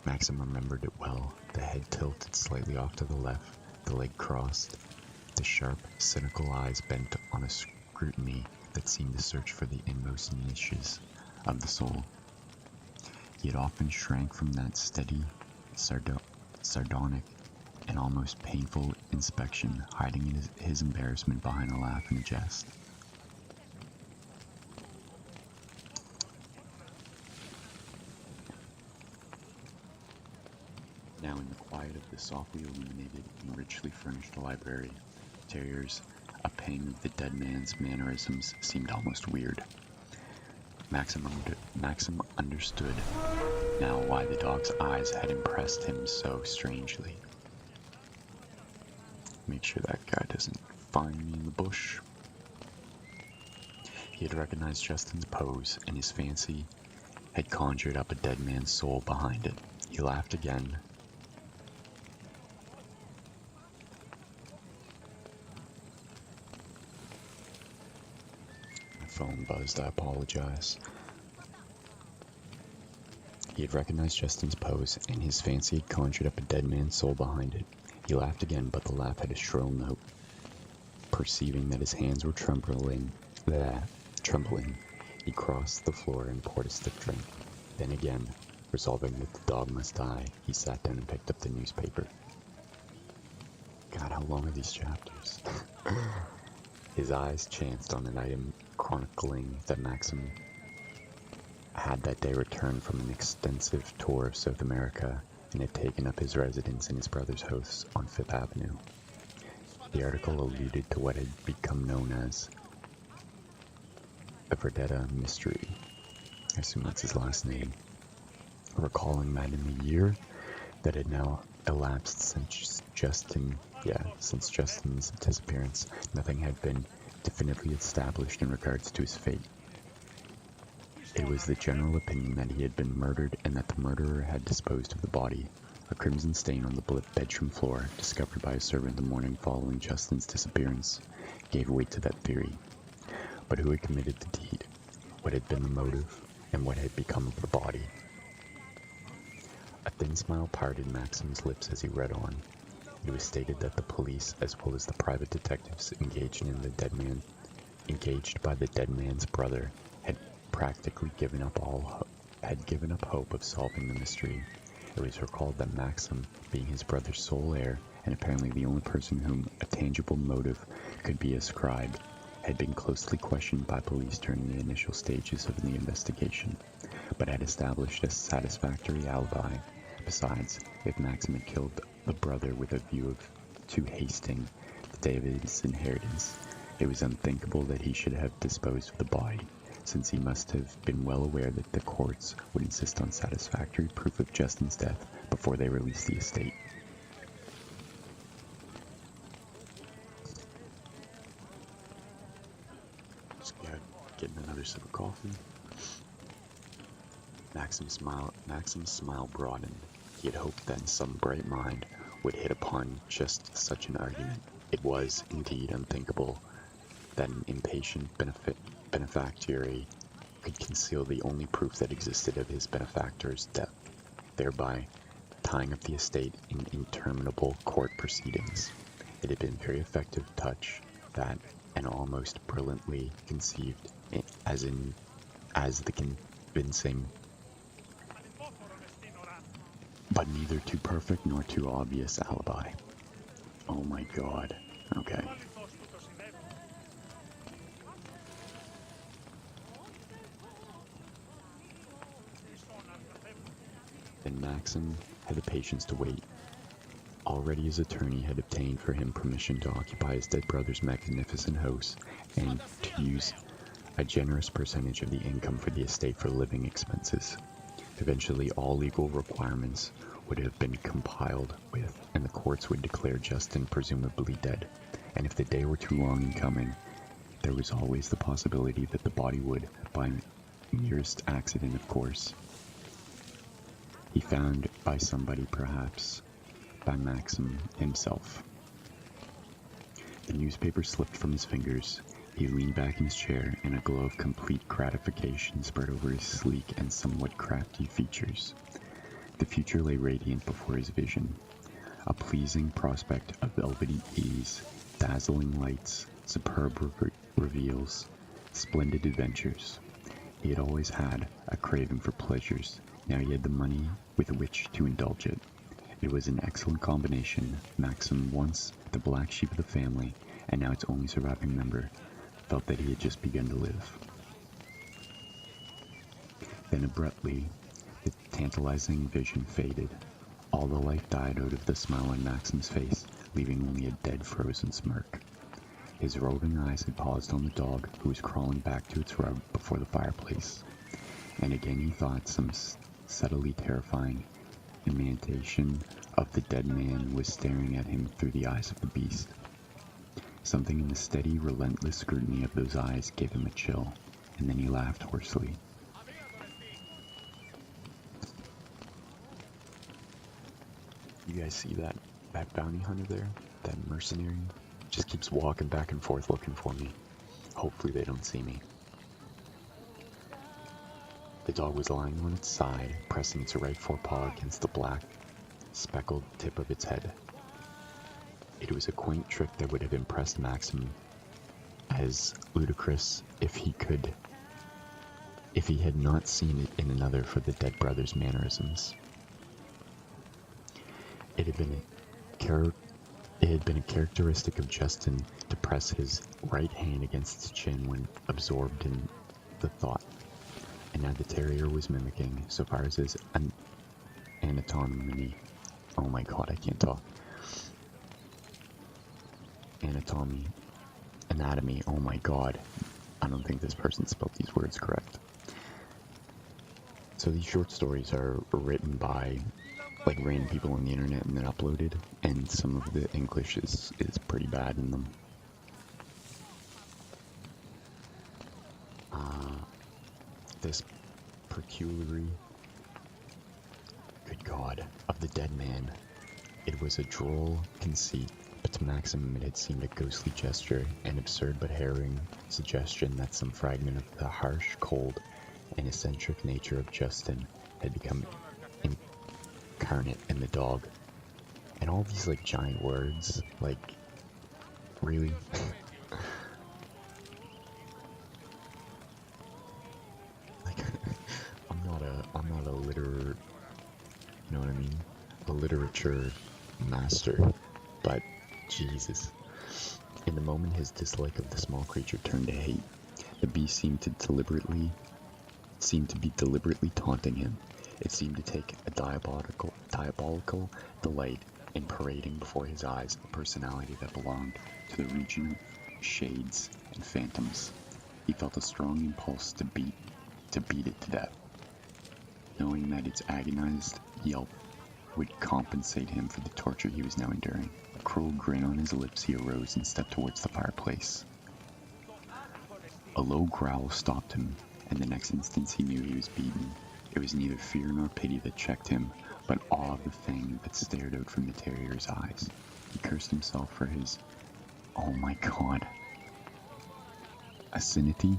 Maxim remembered it well. The head tilted slightly off to the left, the leg crossed, the sharp, cynical eyes bent on a scrutiny that seemed to search for the inmost niches of the soul. He had often shrank from that steady, sardonic, and almost painful inspection, hiding his embarrassment behind a laugh and a jest. Now in the quiet of the softly illuminated and richly furnished library, terriers, a pang of the dead man's mannerisms seemed almost weird. Maxim understood now why the dog's eyes had impressed him so strangely. Make sure that guy doesn't find me in the bush. He had recognized Justin's pose, and his fancy had conjured up a dead man's soul behind it. He laughed again. My phone buzzed, I apologize. He had recognized Justin's pose, and his fancy had conjured up a dead man's soul behind it. He laughed again, but the laugh had a shrill note. Perceiving that his hands were trembling, he crossed the floor and poured a stiff drink. Then again, resolving that the dog must die, he sat down and picked up the newspaper. God, how long are these chapters? His eyes chanced on an item chronicling that Maxim had that day returned from an extensive tour of South America and had taken up his residence in his brother's house on Fifth Avenue. The article alluded to what had become known as the Verdetta mystery. I assume that's his last name. Recalling that in the year that had now elapsed since Justin's disappearance, nothing had been definitively established in regards to his fate. It was the general opinion that he had been murdered and that the murderer had disposed of the body. A crimson stain on the bedroom floor, discovered by a servant the morning following Justin's disappearance, gave weight to that theory. But who had committed the deed? What had been the motive? And what had become of the body? A thin smile parted Maxim's lips as he read on. It was stated that the police, as well as the private detectives engaged by the dead man's brother, had practically given up hope of solving the mystery. It was recalled that Maxim, being his brother's sole heir, and apparently the only person whom a tangible motive could be ascribed, had been closely questioned by police during the initial stages of the investigation, but had established a satisfactory alibi. Besides, if Maxim had killed the brother with a view to hasting the day of his inheritance, it was unthinkable that he should have disposed of the body, since he must have been well aware that the courts would insist on satisfactory proof of Justin's death before they released the estate. Just getting another sip of coffee. Maxim's smile broadened. He had hoped that some bright mind would hit upon just such an argument. It was, indeed, unthinkable that an impatient benefactor could conceal the only proof that existed of his benefactor's death, thereby tying up the estate in interminable court proceedings. It had been a very effective touch, that, and almost brilliantly conceived, as the convincing, but neither too perfect nor too obvious alibi. Oh my god. Okay. And Maxim had the patience to wait. Already his attorney had obtained for him permission to occupy his dead brother's magnificent house and to use a generous percentage of the income for the estate for living expenses. Eventually all legal requirements would have been compiled with, and the courts would declare Justin presumably dead. And if the day were too long in coming, there was always the possibility that the body would, by merest accident of course, be found by somebody, perhaps by Maxim himself. The newspaper slipped from his fingers. He leaned back in his chair, and a glow of complete gratification spread over his sleek and somewhat crafty features. The future lay radiant before his vision, a pleasing prospect of velvety ease, dazzling lights, superb reveals, splendid adventures. He had always had a craving for pleasures. Now he had the money with which to indulge it. It was an excellent combination. Maxim, once the black sheep of the family, and now its only surviving member, felt that he had just begun to live. Then abruptly, the tantalizing vision faded. All the life died out of the smile on Maxim's face, leaving only a dead, frozen smirk. His roving eyes had paused on the dog, who was crawling back to its rug before the fireplace. And again he thought some subtly terrifying imitation of the dead man was staring at him through the eyes of the beast. Something in the steady, relentless scrutiny of those eyes gave him a chill, and then he laughed hoarsely. You guys see that bounty hunter there? That mercenary? Just keeps walking back and forth looking for me. Hopefully they don't see me. The dog was lying on its side, pressing its right forepaw against the black, speckled tip of its head. It was a quaint trick that would have impressed Maxim as ludicrous if he had not seen it in another for the dead brother's mannerisms. It had been a characteristic of Justin to press his right hand against his chin when absorbed in the thought. And now the terrier was mimicking, so far as his anatomy. Oh my god, I can't talk. Anatomy, oh my god. I don't think this person spelled these words correct. So these short stories are written by like random people on the internet and then uploaded, and some of the English is pretty bad in them. This peculiarity, good god, of the dead man. It was a droll conceit, but to Maxim it had seemed a ghostly gesture, an absurd but harrowing suggestion that some fragment of the harsh, cold, and eccentric nature of Justin had become incarnate in the dog. And all these like giant words, like, really? Like, I'm not a litterer, you know what I mean? a literature master, but Jesus. In the moment his dislike of the small creature turned to hate, the beast seemed to be deliberately taunting him. It seemed to take a diabolical delight in parading before his eyes a personality that belonged to the region of shades and phantoms. He felt a strong impulse to beat it to death, knowing that its agonized yelp would compensate him for the torture he was now enduring. A cruel grin on his lips, he arose and stepped towards the fireplace. A low growl stopped him, and the next instant he knew he was beaten. It was neither fear nor pity that checked him, but awe of the thing that stared out from the terrier's eyes. He cursed himself for his, oh my god, asinity?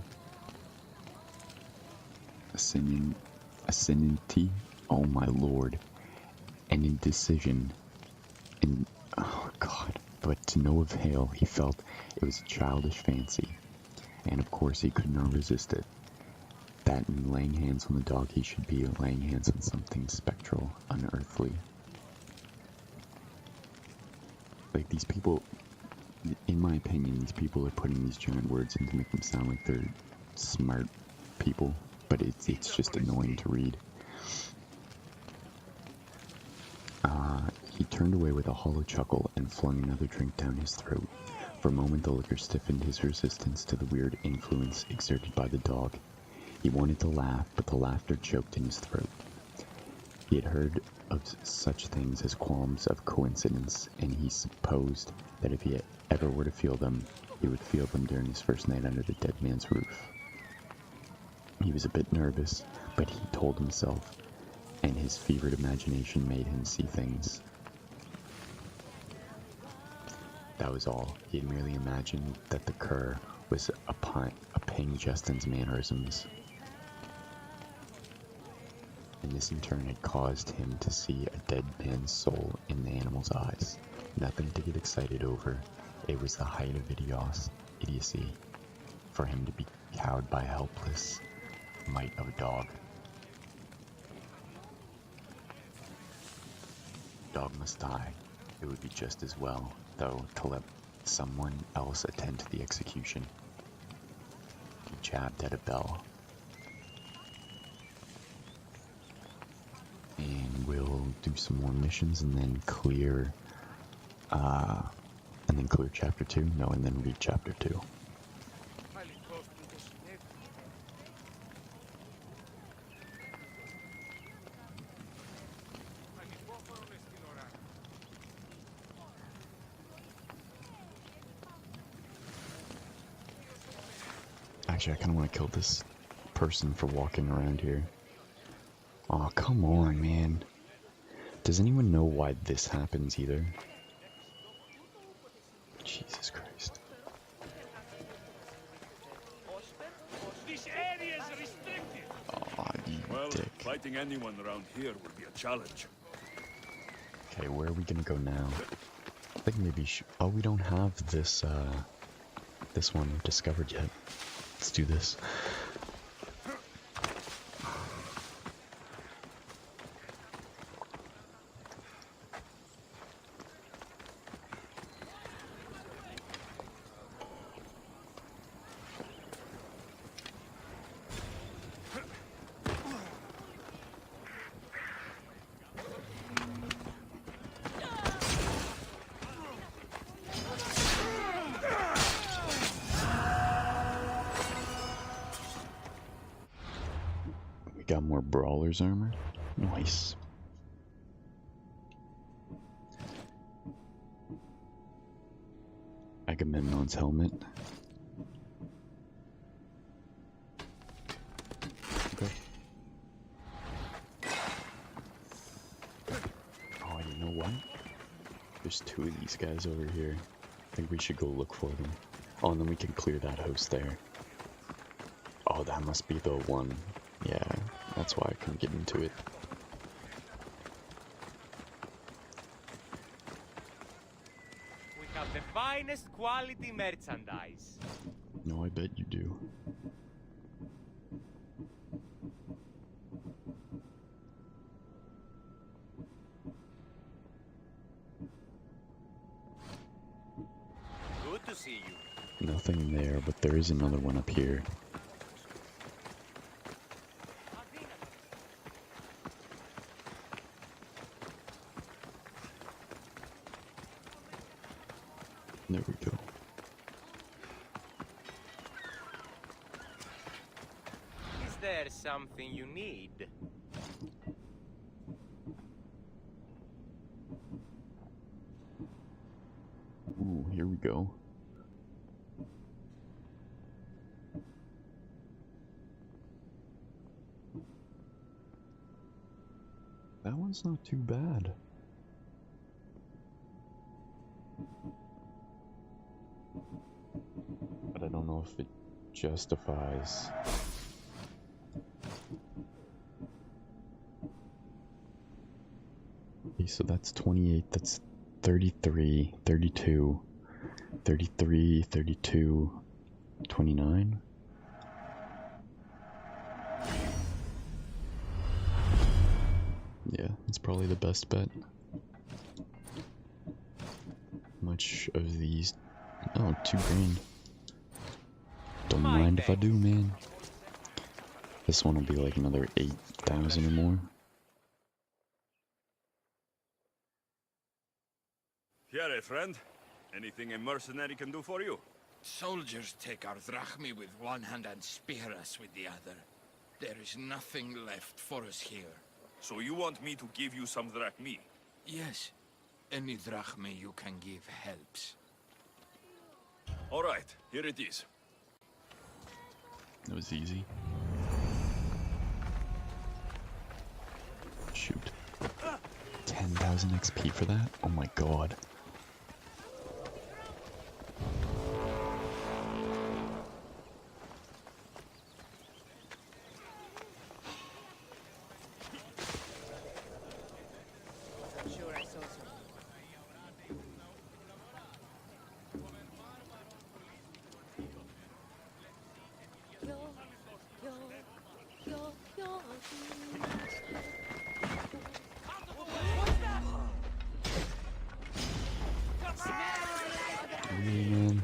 Asinity? Oh my lord. And indecision. Oh god. But to no avail, he felt it was a childish fancy. And of course he could not resist it. That in laying hands on the dog he should be laying hands on something spectral, unearthly. Like these people, in my opinion, these people are putting these giant words in to make them sound like they're smart people, but it's just annoying to read. He turned away with a hollow chuckle and flung another drink down his throat. For a moment the liquor stiffened his resistance to the weird influence exerted by the dog. He wanted to laugh, but the laughter choked in his throat. He had heard of such things as qualms of coincidence, and he supposed that if he ever were to feel them, he would feel them during his first night under the dead man's roof. He was a bit nervous, but he told himself, and his fevered imagination made him see things. That was all. He had merely imagined that the cur was paying Justin's mannerisms. And this in turn had caused him to see a dead man's soul in the animal's eyes. Nothing to get excited over. It was the height of idiocy for him to be cowed by a helpless might of a dog. Dog must die. It would be just as well, though, to let someone else attend to the execution. He jabbed at a bell. And we'll do some more missions and then clear chapter 2. No, and then read chapter 2. Actually, I kind of want to kill this person for walking around here. Aw, come on, man. Does anyone know why this happens either? Jesus Christ. This area is restricted. Aw, you dick. Fighting anyone around here will be a challenge. Okay, where are we gonna go now? I think maybe oh, we don't have this, this one discovered yet. Let's do this. Got more brawler's armor. Nice. Agamemnon's helmet. Okay. Oh, you know what? There's 2 of these guys over here. I think we should go look for them. Oh, and then we can clear that house there. Oh, that must be the one. Yeah, that's why I couldn't get into it. We have the finest quality merchandise. No, I bet you do. see you. Nothing there, but there is another one up here. There we go. Is there something you need? Ooh, here we go. That one's not too bad. But I don't know if it justifies. Okay, so that's 28, that's 33, 32, 33, 32, 29. Yeah, it's probably the best bet. Much of these? Oh, 2 grand. Don't mind if I do, man. This one will be like another 8,000 or more. Here, friend. Anything a mercenary can do for you? Soldiers take our drachmi with one hand and spear us with the other. There is nothing left for us here. So you want me to give you some drachmi? Yes, any drachmi you can give helps. All right, here it is. That was easy. Shoot. 10,000 XP for that? Oh my god. Sure, I saw some. Hey, man.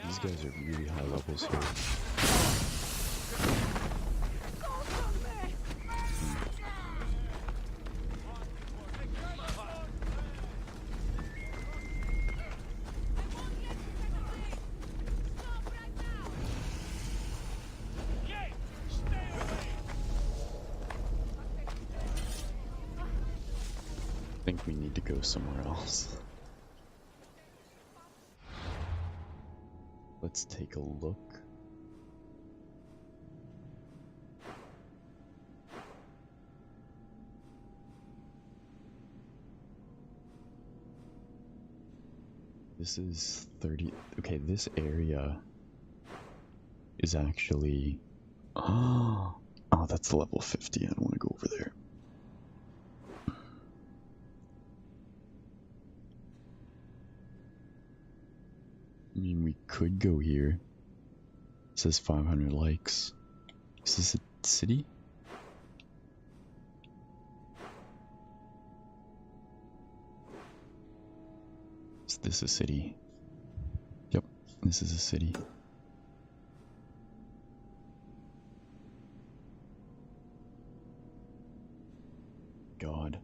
These guys are really high levels here. I think we need to go somewhere else. Let's take a look. This is 30. Okay, this area is actually. Oh, that's level 50. I don't want to go over there. I mean, we could go here. It says 500 likes. Is this a city? Is this a city? Yep, this is a city. God.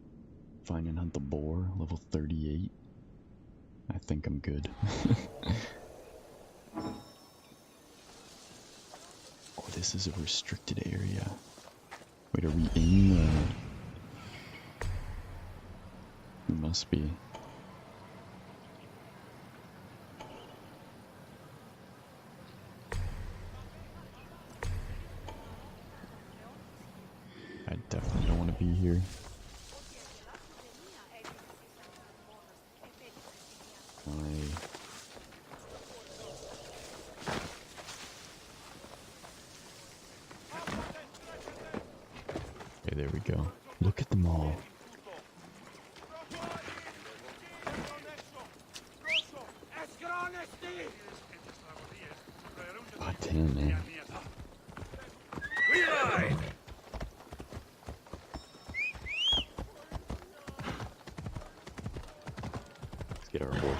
Find and hunt the boar, level 38. I think I'm good. Oh, this is a restricted area. Wait, are we in the... We must be. I definitely don't want to be here. Okay, there we go. Look at them all. God damn, man.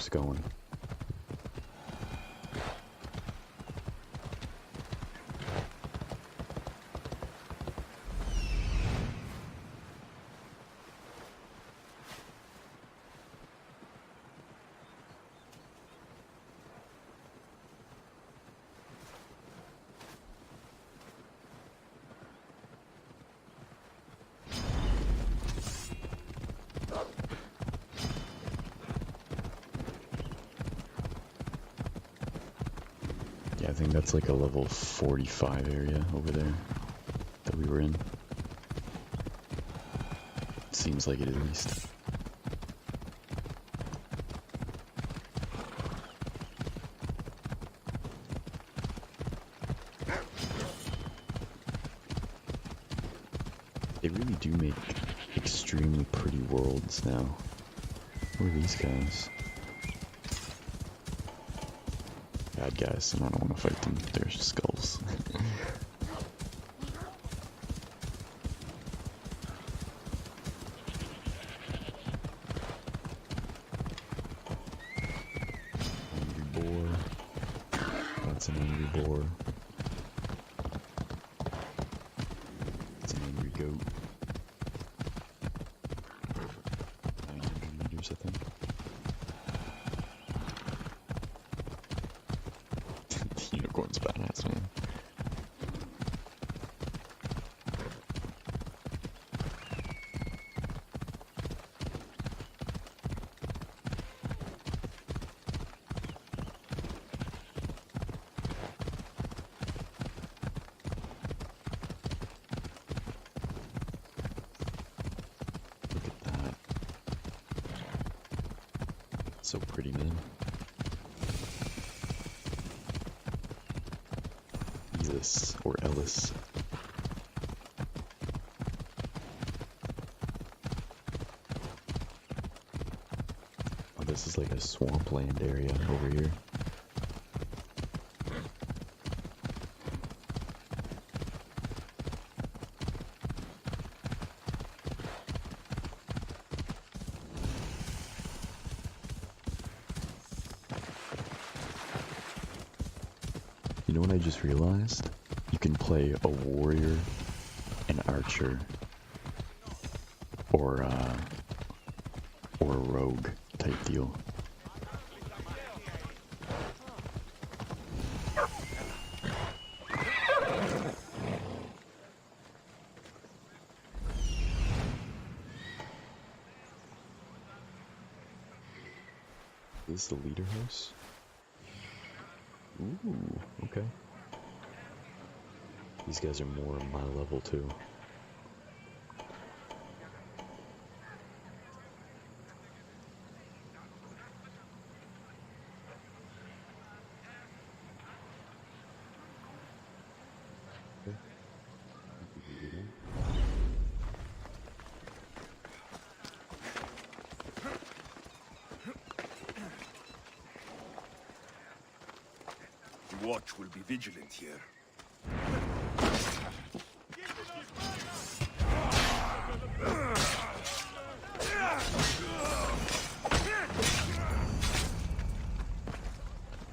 us going. Yeah, I think that's like a level 45 area over there that we were in. Seems like it at least. They really do make extremely pretty worlds now. Who are these guys? Bad guys, and I don't want to fight them. They're skulls. Angry boar. That's an angry boar. It's an angry goat. 900 meters, I think. The unicorn's badass, man. Look at that. So pretty, man. Elis or Ellis. Oh, this is like a swampland area over here. You know what I just realized? You can play a warrior, an archer, or a rogue type deal. Is this the leader house? Ooh, okay. These guys are more on my level too. Okay. The watch will be vigilant here.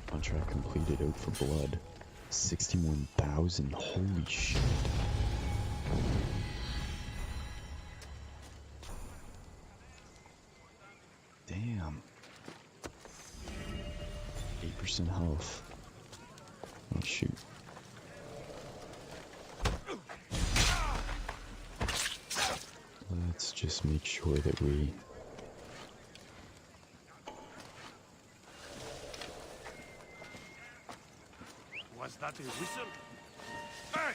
Contract completed, out for blood. 61,000, holy shit. Damn. 8% health. Oh shoot. Let's just make sure that we... Was that a whistle? Hey!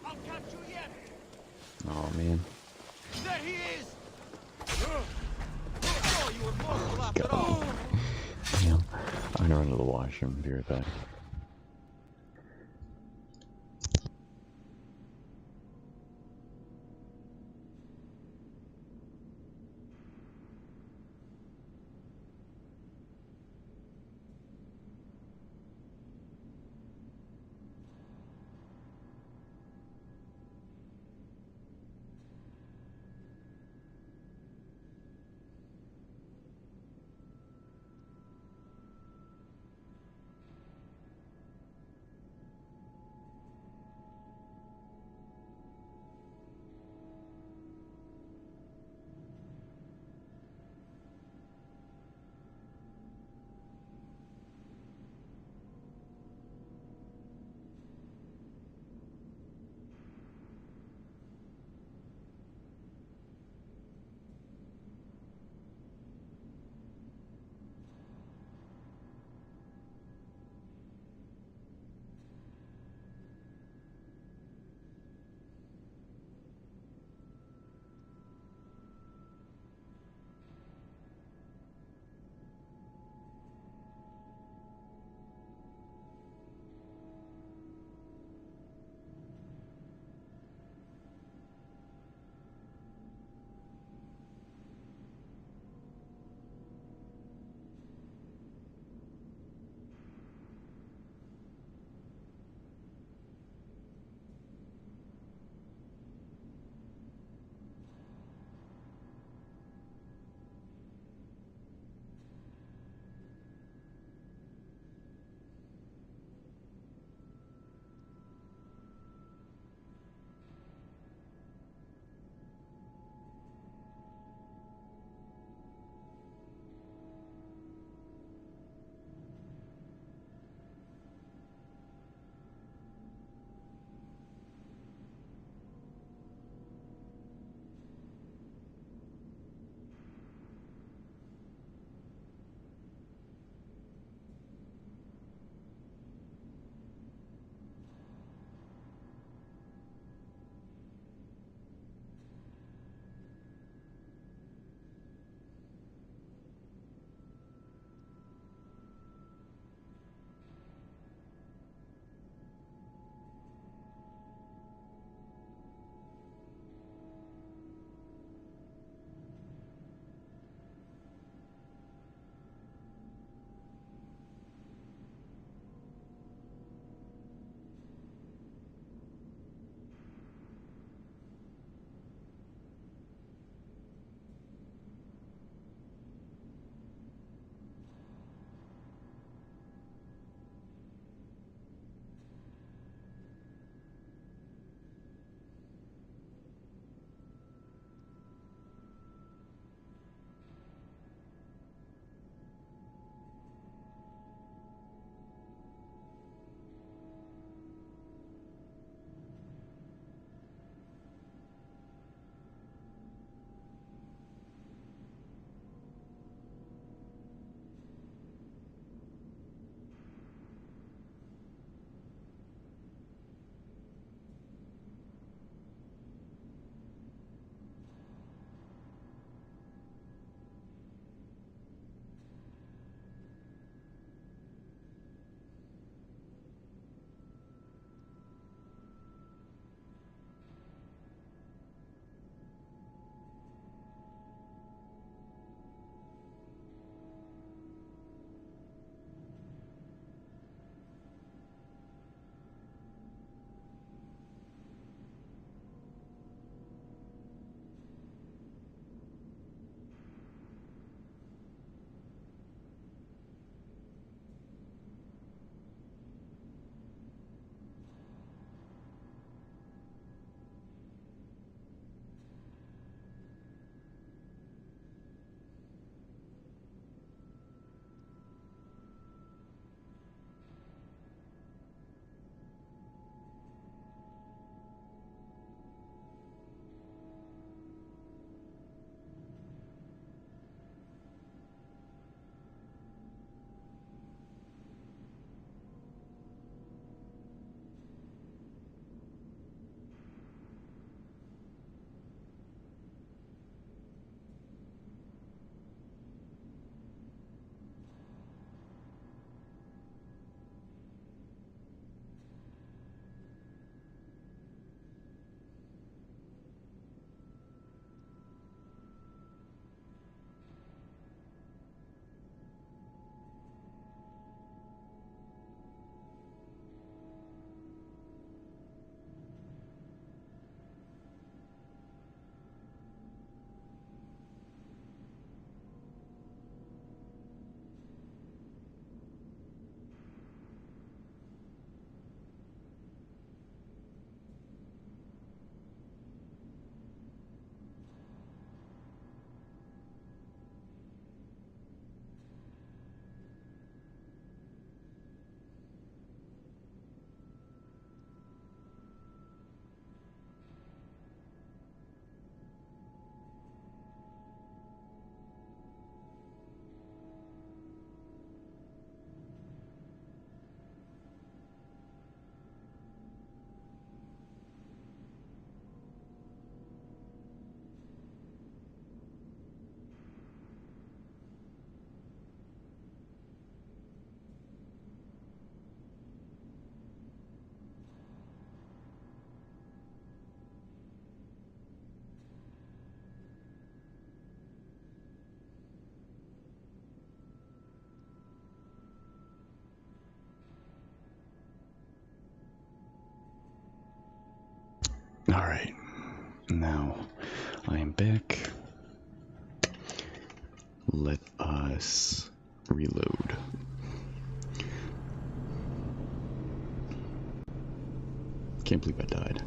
I'll catch you yet! Oh man. There he is! Oh, you were mortal after all! Damn. I'm gonna run to the washroom, be right back. Alright, now I am back. Let us reload. Can't believe I died.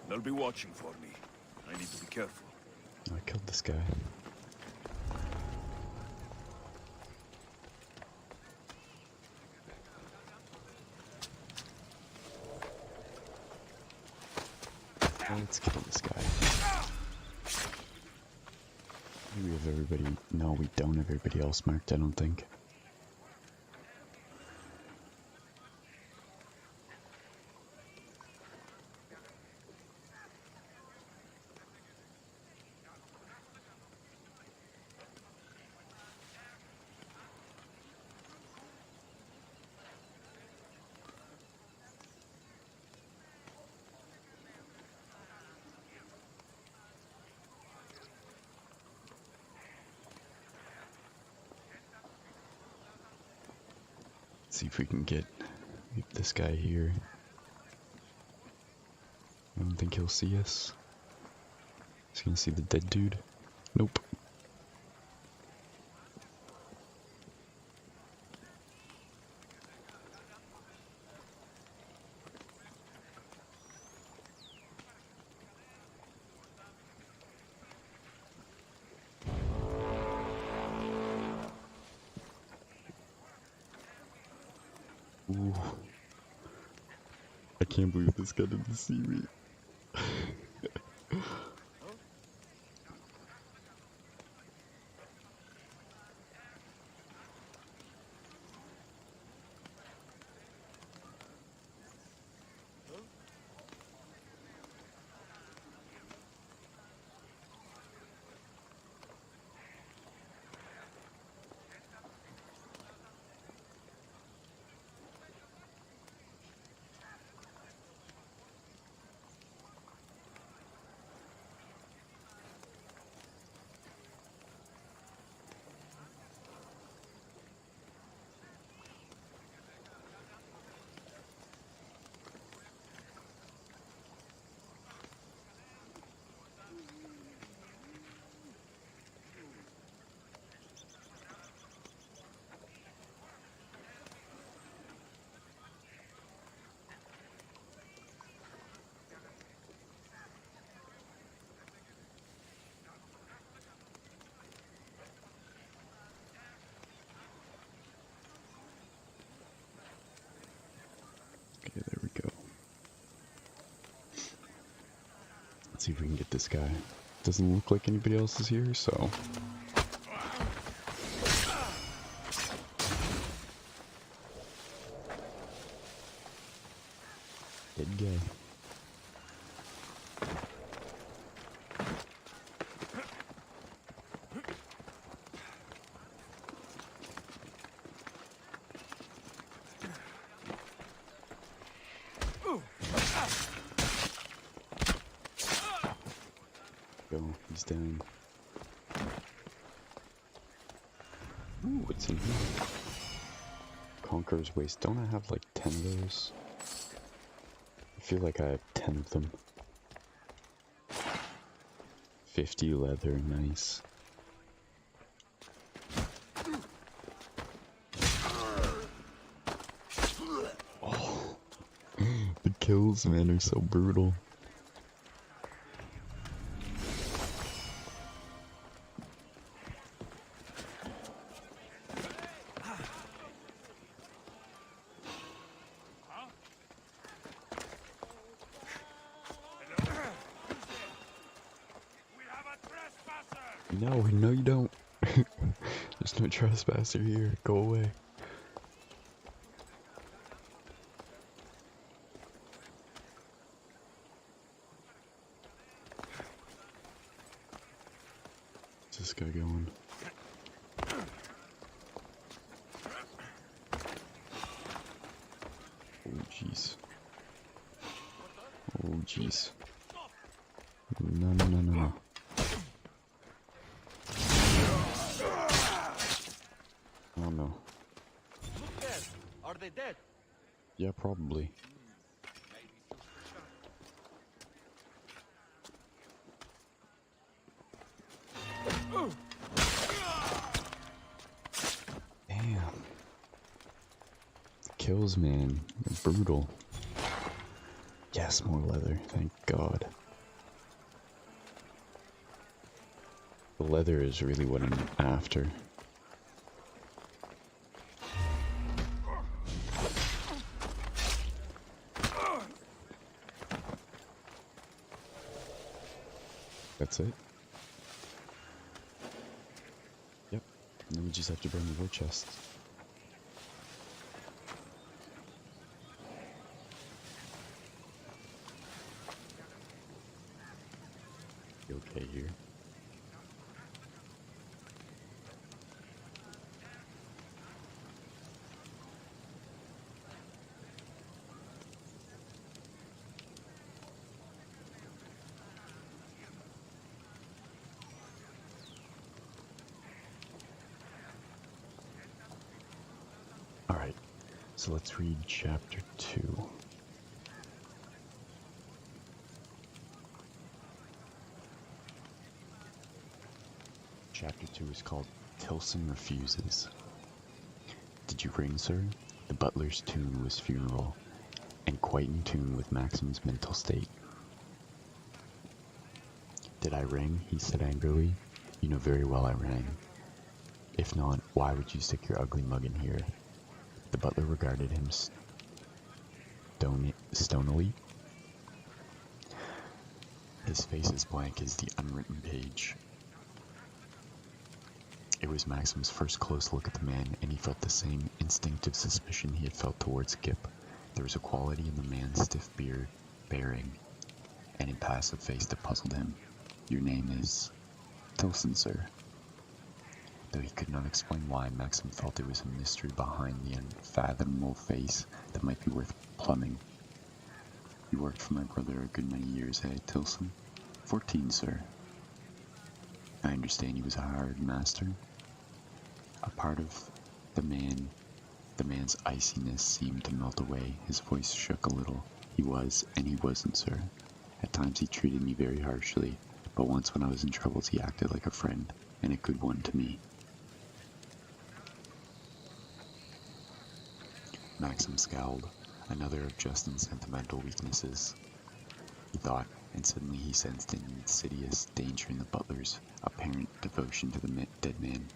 They'll be watching for me. I need to be careful. I killed this guy. Let's kill this guy. We have everybody. No, we don't have everybody else marked, I don't think. See if we can get this guy here. I don't think he'll see us. He's gonna see the dead dude. Nope. Ooh. I can't believe this guy didn't see me. Okay, there we go. Let's see if we can get this guy. Doesn't look like anybody else is here, so... Dead guy. Go, he's down. Ooh, what's in here? Conqueror's Waste. Don't I have like 10 of those? I feel like I have 10 of them. 50 leather, nice. Oh, the kills, man, are so brutal. No, no you don't. There's no trespasser here. Go away. What's this guy going? Oh jeez. Oh jeez. No, no, no, no, no. Oh no. Look there. Are they dead? Yeah, probably. Damn. The kills, man. They're brutal. Yes, more leather. Thank God. The leather is really what I'm after. That's it? Yep. And then we just have to burn the war chest. You okay here? Alright, so let's read chapter 2. Chapter 2 is called Tilson Refuses. Did you ring, sir? The butler's tune was funeral, and quite in tune with Maxim's mental state. Did I ring? He said angrily. You know very well I rang. If not, why would you stick your ugly mug in here? The butler regarded him stonily. His face as blank as the unwritten page. It was Maxim's first close look at the man, and he felt the same instinctive suspicion he had felt towards Gip. There was a quality in the man's stiff bearing, and impassive face that puzzled him. Your name is Tilson, sir. Though he could not explain why, Maxim felt there was a mystery behind the unfathomable face that might be worth plumbing. You worked for my brother a good many years, eh, Tilson? 14, sir. I understand he was a hired master. A part of the man's iciness seemed to melt away. His voice shook a little. He was, and he wasn't, sir. At times he treated me very harshly, but once when I was in troubles he acted like a friend, and a good one to me. Maxim scowled, another of Justin's sentimental weaknesses, he thought, and suddenly he sensed an insidious danger in the butler's apparent devotion to the dead man.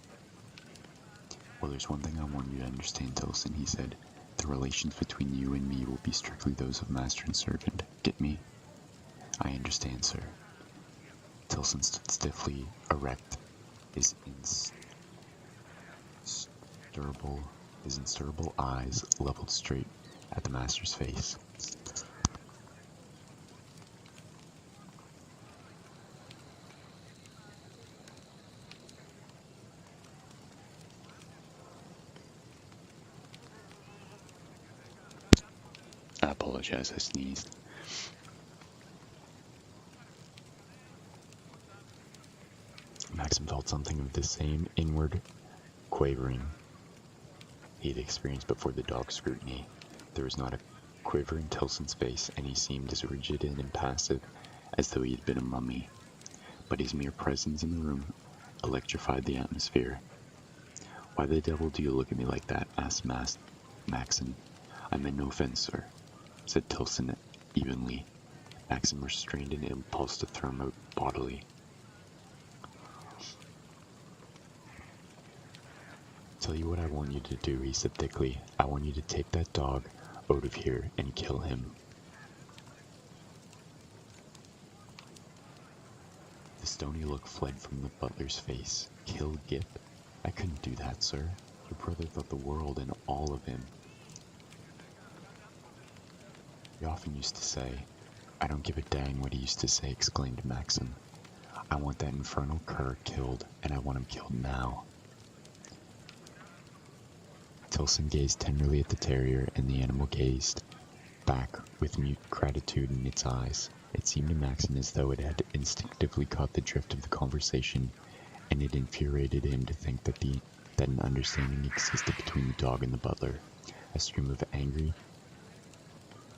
Well, there's one thing I want you to understand, Tilson, he said. The relations between you and me will be strictly those of master and servant. Get me? I understand, sir. Tilson stood stiffly erect, his inscrutable eyes leveled straight at the master's face. I apologize, I sneezed. Maxim felt something of the same inward quavering he had experienced before the dog's scrutiny. There was not a quiver in Tilson's face, and he seemed as rigid and impassive as though he had been a mummy. But his mere presence in the room electrified the atmosphere. Why the devil do you look at me like that? Asked Maxim. I meant no offense, sir, said Tilson evenly. Maxim restrained an impulse to throw him out bodily. Tell you what I want you to do, he said thickly. I want you to take that dog out of here and kill him. The stony look fled from the butler's face. Kill Gip? I couldn't do that, sir. Your brother thought the world and all of him. He often used to say, "I don't give a dang what he used to say," exclaimed Maxim. "I want that infernal cur killed, and I want him killed now." Tilson gazed tenderly at the terrier, and the animal gazed back with mute gratitude in its eyes. It seemed to Maxim as though it had instinctively caught the drift of the conversation, and it infuriated him to think that an understanding existed between the dog and the butler. A stream of angry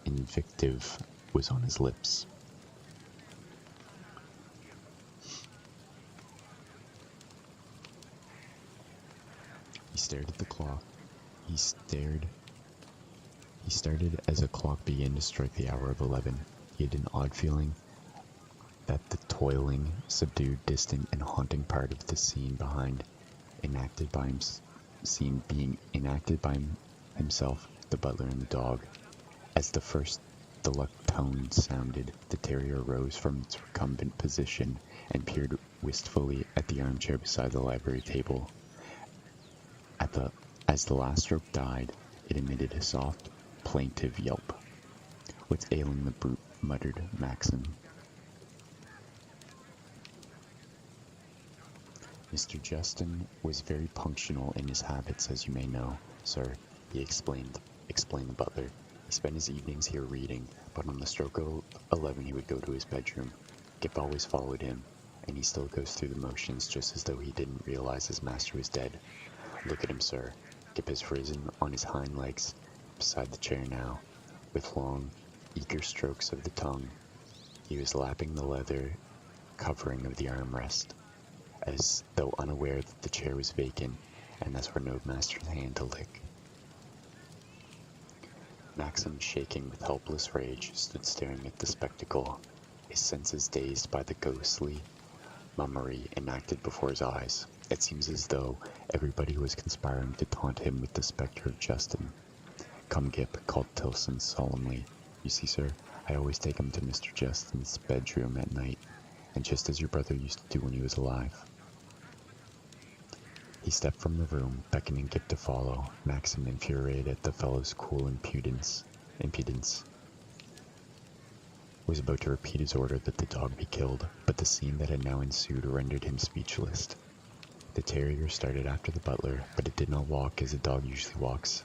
invective was on his lips. He stared at the clock. He started as the clock began to strike the hour of 11. He had an odd feeling that the toiling, subdued, distant, and haunting part of the scene being enacted by himself, the butler, and the dog. As the first deluxe tone sounded, the terrier rose from its recumbent position and peered wistfully at the armchair beside the library table. As the last stroke died, it emitted a soft, plaintive yelp. "What's ailing the brute?" muttered Maxim. "Mr. Justin was very punctual in his habits, as you may know, sir," he explained the butler. "He spent his evenings here reading, but on the stroke of 11 he would go to his bedroom. Gip always followed him, and he still goes through the motions just as though he didn't realize his master was dead. Look at him, sir. Gip has risen on his hind legs beside the chair now, with long, eager strokes of the tongue. He was lapping the leather covering of the armrest, as though unaware that the chair was vacant, and thus were no master's hand to lick." Maxim, shaking with helpless rage, stood staring at the spectacle, his senses dazed by the ghostly mummery enacted before his eyes. It seems as though everybody was conspiring to taunt him with the specter of Justin. "Come, Gip," called Tilson solemnly. "You see, sir, I always take him to Mr. Justin's bedroom at night, and just as your brother used to do when he was alive." He stepped from the room, beckoning Gip to follow. Maxim, infuriated at the fellow's cool impudence, was about to repeat his order that the dog be killed, but the scene that had now ensued rendered him speechless. The terrier started after the butler, but it did not walk as a dog usually walks,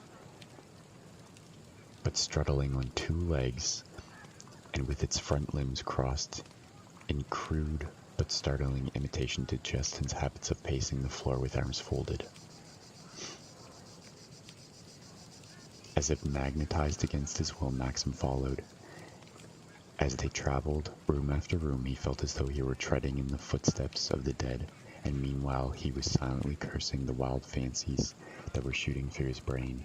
but struggling on two legs, and with its front limbs crossed in crude but startling imitation to Justin's habits of pacing the floor with arms folded. As if magnetized against his will, Maxim followed. As they traveled room after room, he felt as though he were treading in the footsteps of the dead, and meanwhile he was silently cursing the wild fancies that were shooting through his brain.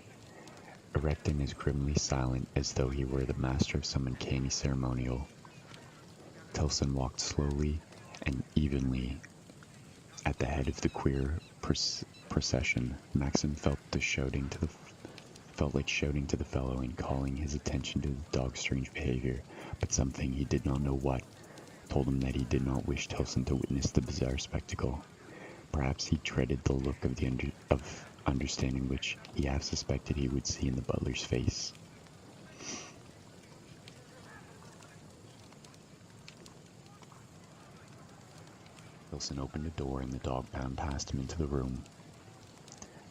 Erect and as grimly silent as though he were the master of some uncanny ceremonial, Tilson walked slowly and evenly at the head of the queer procession. Maxim felt like shouting to the fellow and calling his attention to the dog's strange behavior, but something, he did not know what, told him that he did not wish Tilson to witness the bizarre spectacle. Perhaps he dreaded the look of understanding which he half suspected he would see in the butler's face. Tilson opened a door and the dog bounded past him into the room.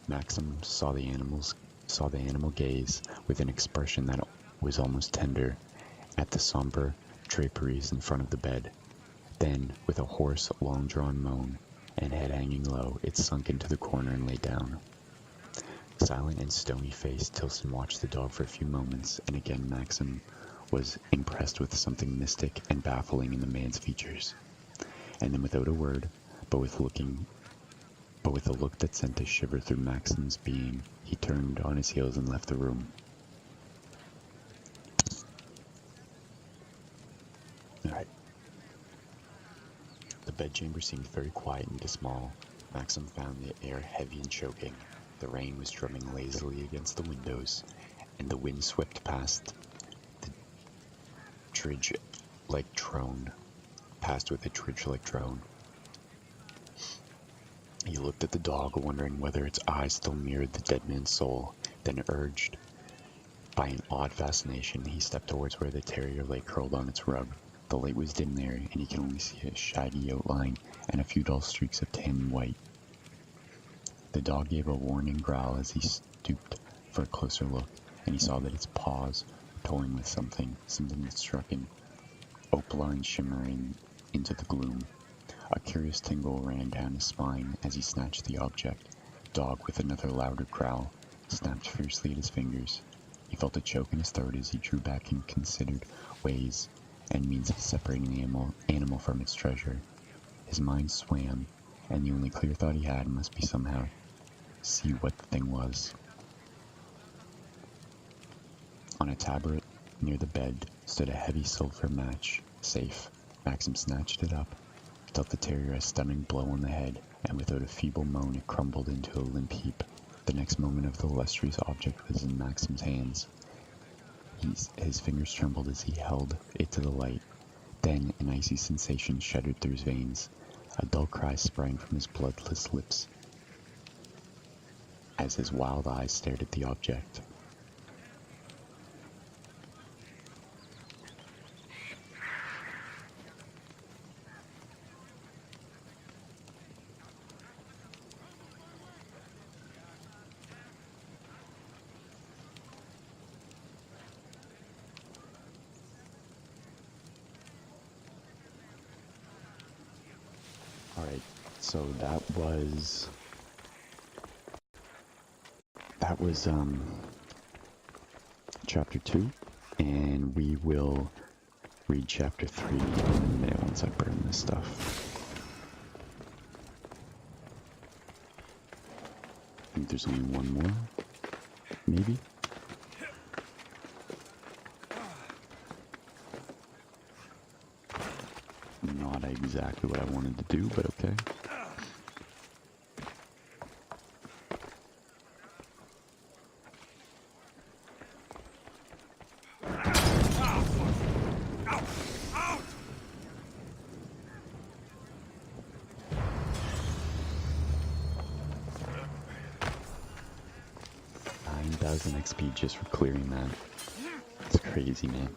Maxim saw the animal gaze with an expression that was almost tender at the somber draperies in front of the bed. Then, with a hoarse, long-drawn moan and head hanging low, it sunk into the corner and lay down. Silent and stony-faced, Tilson watched the dog for a few moments, and again Maxim was impressed with something mystic and baffling in the man's features. And then without a word, but with a look that sent a shiver through Maxim's being, he turned on his heels and left the room. Alright. The bedchamber seemed very quiet and small. Maxim found the air heavy and choking. The rain was drumming lazily against the windows, and the wind swept past with a tridge-like drone. He looked at the dog, wondering whether its eyes still mirrored the dead man's soul, then urged by an odd fascination, he stepped towards where the terrier lay curled on its rug. The light was dim there, and he could only see a shaggy outline and a few dull streaks of tan and white. The dog gave a warning growl as he stooped for a closer look, and he saw that its paws were toying with something that struck him, opaline shimmering into the gloom. A curious tingle ran down his spine as he snatched the object. The dog, with another louder growl, snapped fiercely at his fingers. He felt a choke in his throat as he drew back and considered ways and means of separating the animal from its treasure. His mind swam, and the only clear thought he had must be somehow see what the thing was. On a tablet near the bed stood a heavy silver match safe. Maxim snatched it up, dealt the terrier a stunning blow on the head, and without a feeble moan it crumbled into a limp heap. The next moment of the illustrious object was in Maxim's hands. His fingers trembled as he held it to the light. Then an icy sensation shuddered through his veins. A dull cry sprang from his bloodless lips as his wild eyes stared at the object. Alright, so that was chapter 2, and we will read chapter 3 in a minute once I burn this stuff. I think there's only one more, maybe? Not exactly what I wanted to do, but okay. XP just for clearing that. It's crazy, man.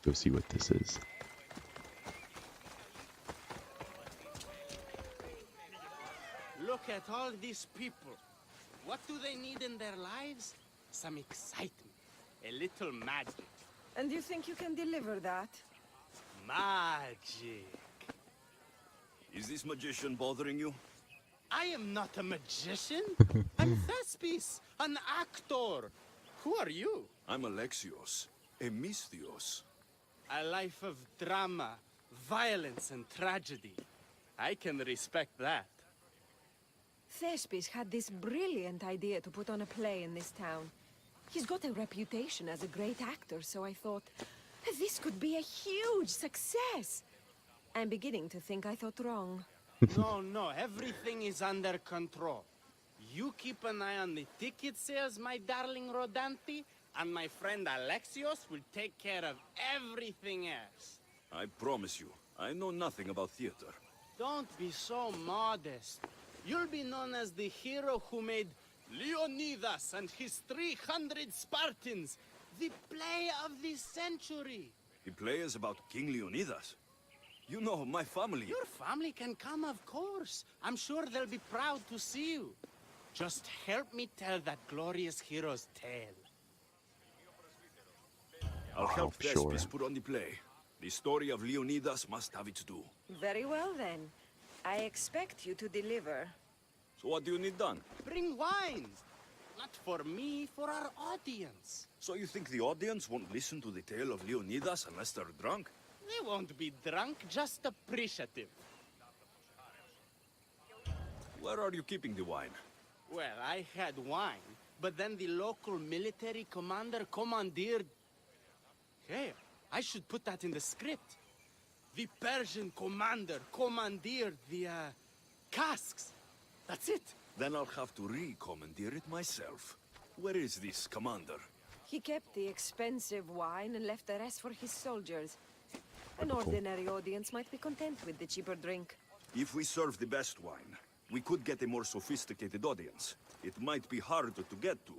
Go see what this is. Look at all these people. What do they need in their lives? Some excitement. A little magic. And you think you can deliver that? Magic. Is this magician bothering you? I am not a magician. I'm Thespis, an actor. Who are you? I'm Alexios, a Misthios. A life of drama, violence, and tragedy. I can respect that. Thespis had this brilliant idea to put on a play in this town. He's got a reputation as a great actor, so I thought, this could be a huge success. I'm beginning to think I thought wrong. No, everything is under control. You keep an eye on the ticket sales, my darling Rodanti, and my friend Alexios will take care of everything else. I promise you, I know nothing about theater. Don't be so modest. You'll be known as the hero who made Leonidas and his 300 Spartans, the play of the century. The play is about King Leonidas. You know, my family... Your family can come, of course. I'm sure they'll be proud to see you. Just help me tell that glorious hero's tale. I'll help sure. Thespis put on the play. The story of Leonidas must have its due. Very well, then. I expect you to deliver. So what do you need done? Bring wine. Not for me, for our audience. So you think the audience won't listen to the tale of Leonidas unless they're drunk? They won't be drunk, just appreciative. Where are you keeping the wine? Well, I had wine, but then the local military commander commandeered... Hey, I should put that in the script. The Persian commander commandeered the, casks. That's it. Then I'll have to re-commandeer it myself. Where is this commander? He kept the expensive wine and left the rest for his soldiers. An Cool. ordinary audience might be content with the cheaper drink. If we serve the best wine, we could get a more sophisticated audience. It might be harder to get to,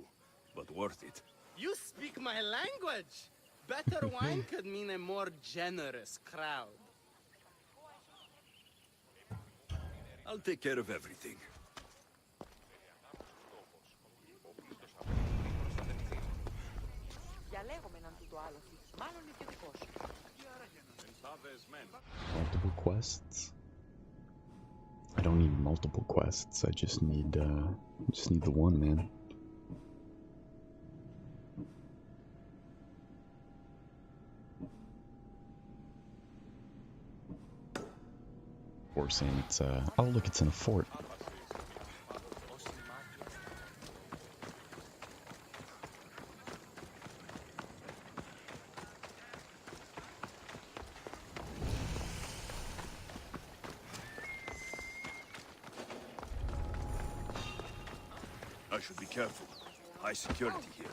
but worth it. You speak my language! Better wine could mean a more generous crowd. I'll take care of everything. Multiple quests? I don't need multiple quests. I just need the one, man. Or saying it's oh look, it's in a fort. I should be careful. High security here.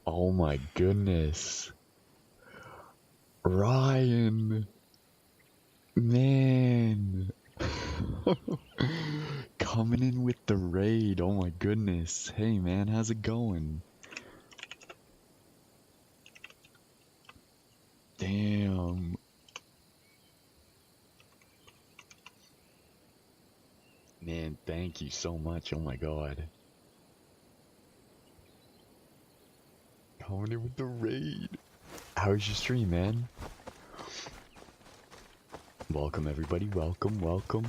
Oh my goodness. Ryan. Man. Coming in with the raid. Oh my goodness. Hey man, how's it going? Damn. Man, thank you so much. Oh my god. Coming in with the raid. How was your stream, man? Welcome everybody, welcome, welcome.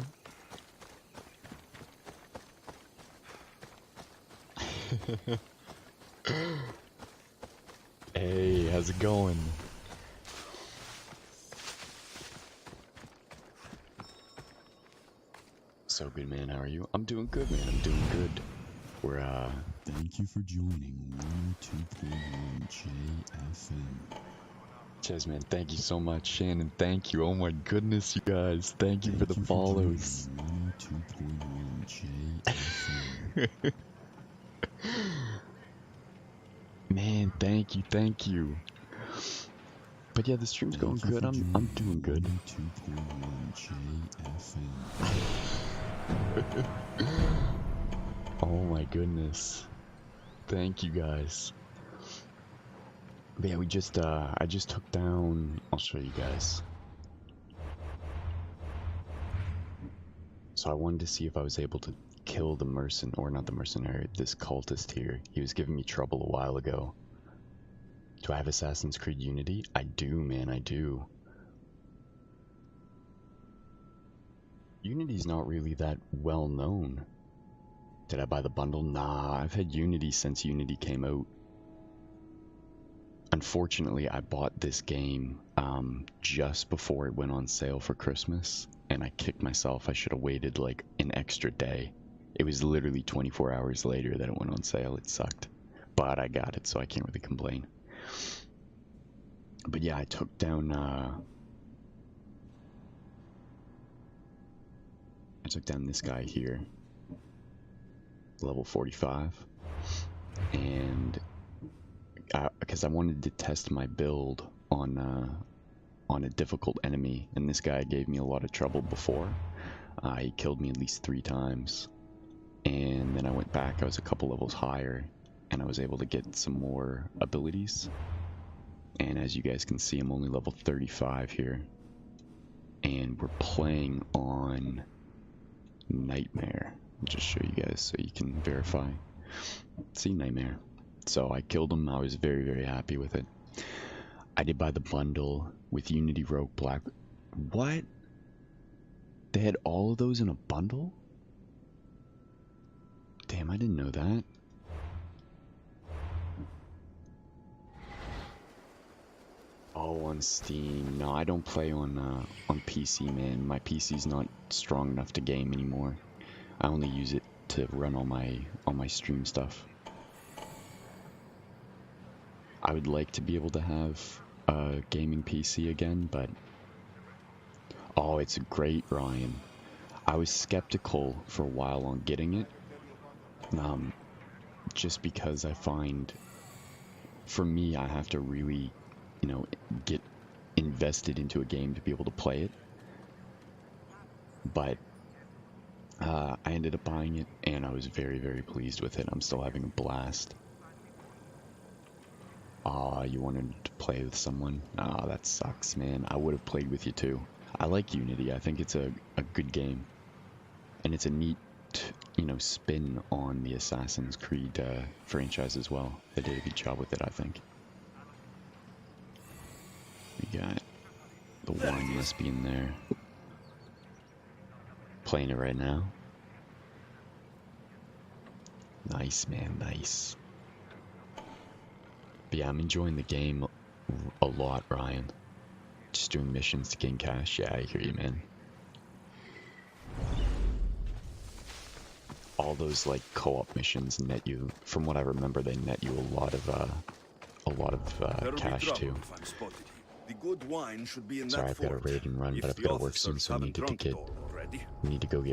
Hey, how's it going? So good, man. How are you? I'm doing good, man. I'm doing good. We're thank you for joining 102.1 JFM. Cheers, man. Thank you so much, Shannon. Thank you. Oh my goodness, you guys. Thank you for the follows. 102.1 JFM. Man, thank you, thank you. But yeah, the stream's going good. I'm doing good. 102.1 JFM. Oh my goodness. Thank you guys. But yeah, I just took down, I'll show you guys. So I wanted to see if I was able to kill the mercenary, this cultist here. He was giving me trouble a while ago. Do I have Assassin's Creed Unity? I do, man, I do. Unity's not really that well known. Did I buy the bundle? Nah, I've had Unity since Unity came out. Unfortunately, I bought this game just before it went on sale for Christmas, and I kicked myself. I should have waited like an extra day. It was literally 24 hours later that it went on sale. It sucked. But I got it, so I can't really complain. But yeah, I took down this guy here. Level 45. And because I wanted to test my build on a difficult enemy, and this guy gave me a lot of trouble before. He killed me at least 3 times, and then I went back. I was a couple levels higher, and I was able to get some more abilities. And as you guys can see, I'm only level 35 here, and we're playing on Nightmare. I'll just show you guys so you can verify. See, Nightmare. So I killed him. I was very, very happy with it. I did buy the bundle with Unity, Rogue, Black. What? They had all of those in a bundle? Damn, I didn't know that. Oh, on Steam. No, I don't play on PC, man. My PC's not strong enough to game anymore. I only use it to run all my stream stuff. I would like to be able to have a gaming PC again, but oh, it's great, Ryan. I was skeptical for a while on getting it, just because I find, for me, I have to really, you know, get invested into a game to be able to play it. But I ended up buying it, and I was very, very pleased with it. I'm still having a blast. Ah, you wanted to play with someone? Ah, that sucks, man. I would have played with you too. I like Unity. I think it's a good game. And it's a neat, you know, spin on the Assassin's Creed franchise as well. They did a good job with it, I think. We got the one must be in there. Playing it right now. Nice, man, nice. But yeah, I'm enjoying the game a lot, Ryan. Just doing missions to gain cash. Yeah, I hear you, man. All those like co-op missions net you, from what I remember, they net you a lot of cash too. The good wine should be in Sorry, that I've got to fort. raid and run, but I've got to work soon, so I need to go get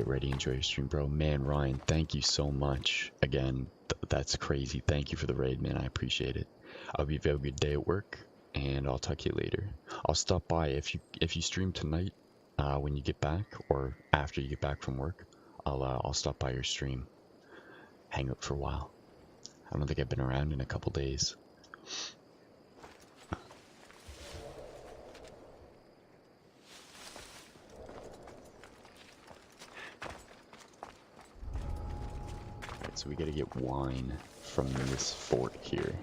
ready. Enjoy your stream, bro. Man, Ryan, thank you so much again. That's crazy. Thank you for the raid, man. I appreciate it. I'll be have a good day at work, and I'll talk to you later. I'll stop by if you stream tonight, when you get back, or after you get back from work. I'll stop by your stream, hang out for a while. I don't think I've been around in a couple days. Alright, so we gotta get wine from this fort here.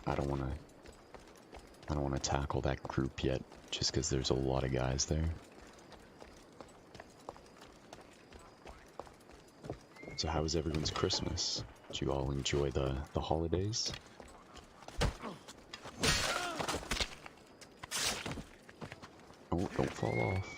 I don't wanna tackle that group yet, just because there's a lot of guys there. So how was everyone's Christmas? Did you all enjoy the holidays? Oh, don't fall off.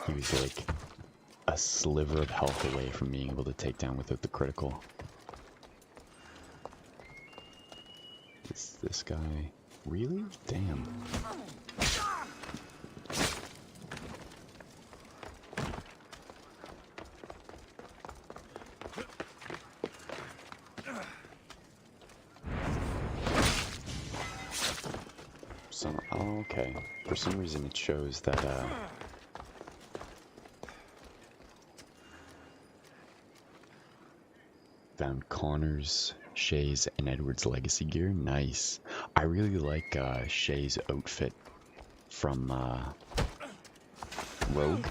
He was like a sliver of health away from being able to take down without the critical. This guy, really? Damn. Oh, okay. For some reason it shows that found Connor's, Shay's, and Edward's legacy gear. Nice. I really like Shay's outfit from Rogue.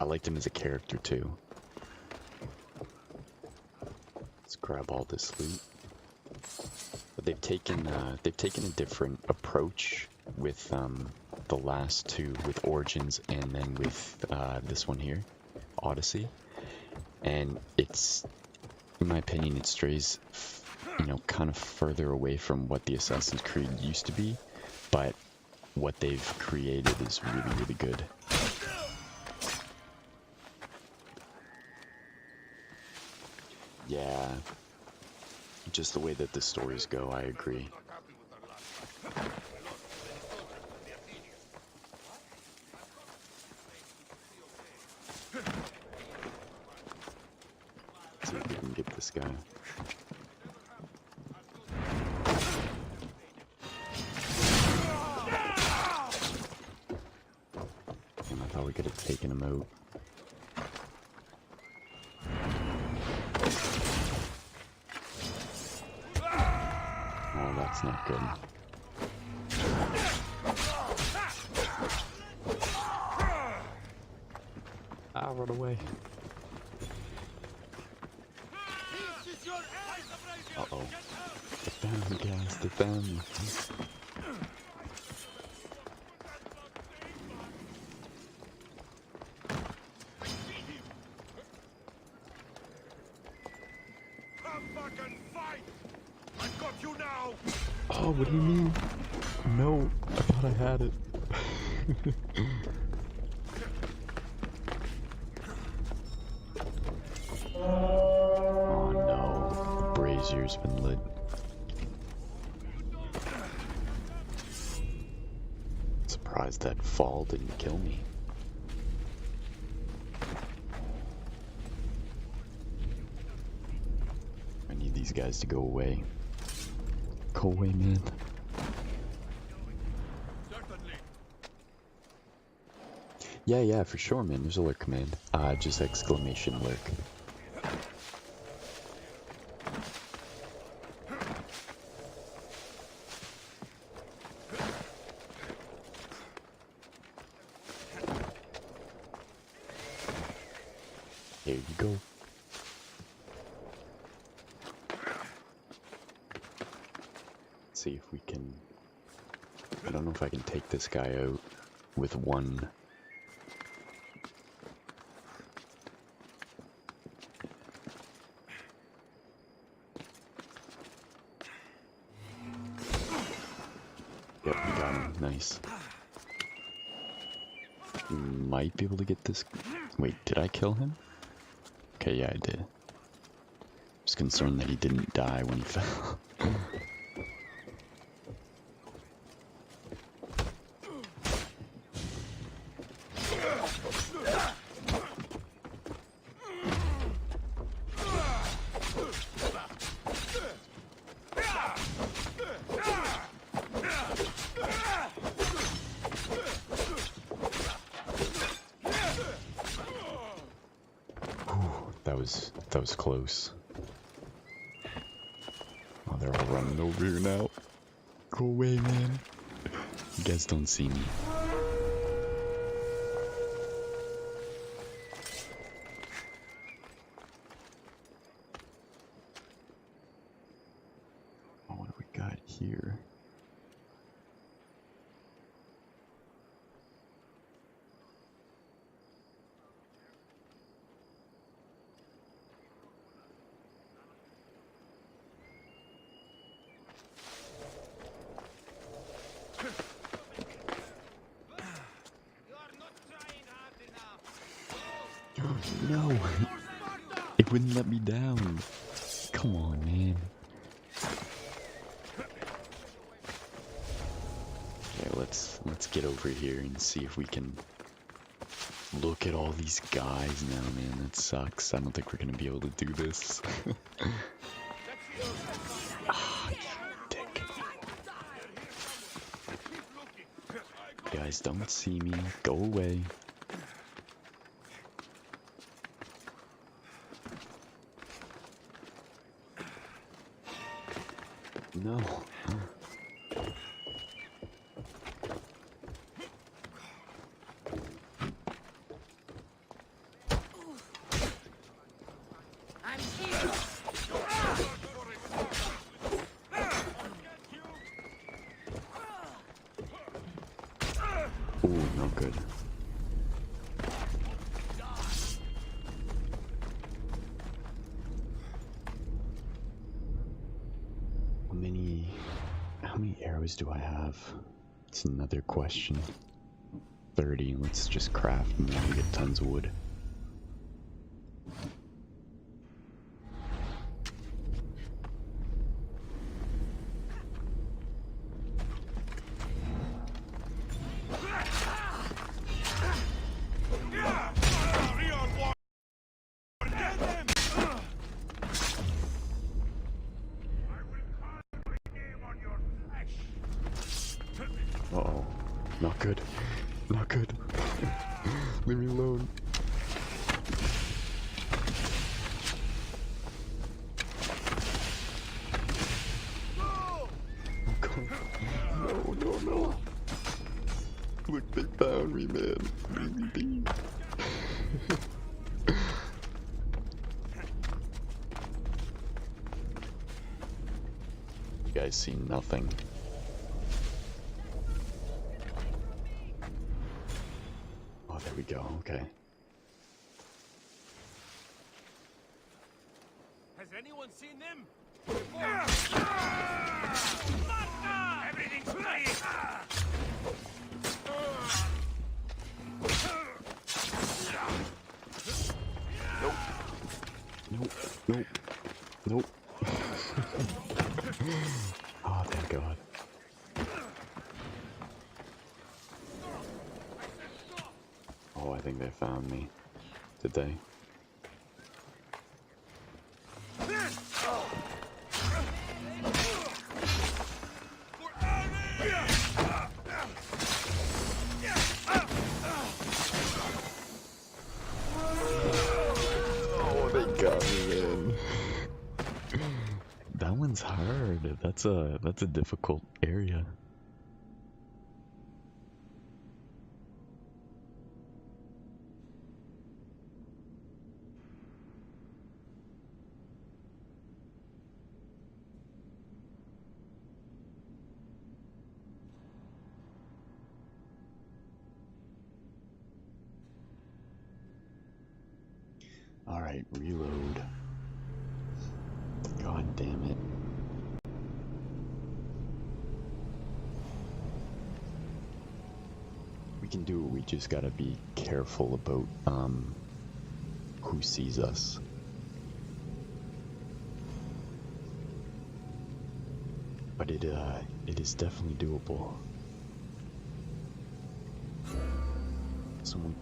I liked him as a character too. Let's grab all this loot. But they've taken a different approach with the last two, with Origins and then with this one here, Odyssey. And it's, in my opinion, it strays, you know, kind of further away from what the Assassin's Creed used to be, but what they've created is really, really good. Yeah, just the way that the stories go, I agree. this guy. And I thought we could have taken him out. Oh, that's not good. Ah, run away. Uh-oh. Defend, guys, defend. Oh, what do you mean? No, I thought I had it. Oh no, the brazier's been lit. Surprised that fall didn't kill me. I need these guys to go away. Go away, man. Yeah, for sure, man. There's a lurk command. Just exclamation lurk. There you go. See if we can... I don't know if I can take this guy out with one. Yep, we got him. Nice. Might be able to get this... Wait, did I kill him? Okay, yeah, I did. I was concerned that he didn't die when he fell. That was close. Oh, they're all running over here now. Go away, man. You guys don't see me. Oh, what do we got here? No, it wouldn't let me down. Come on, man. Okay, let's get over here and see if we can look at all these guys now, man. That sucks. I don't think we're gonna be able to do this. Ah, you dick. Guys, don't see me. Go away. No. I'm here. Ooh, no good. How many arrows do I have? It's another question. 30. Let's just craft and then we get tons of wood. Uh-oh. Not good. Not good. Leave me alone. Oh god. No, no, no. Look, they found me, man. Leave me be. You guys see nothing. Oh, there we go. Okay. Has anyone seen them? Everything's flying! Nope. Nope. Nope. Oh, thank God. Oh, I think they found me. Did they? Oh, they got me, man. That one's hard. That's a difficult area. Alright, reload. God damn it. We can do it, we just gotta be careful about, who sees us. But it is definitely doable. Someone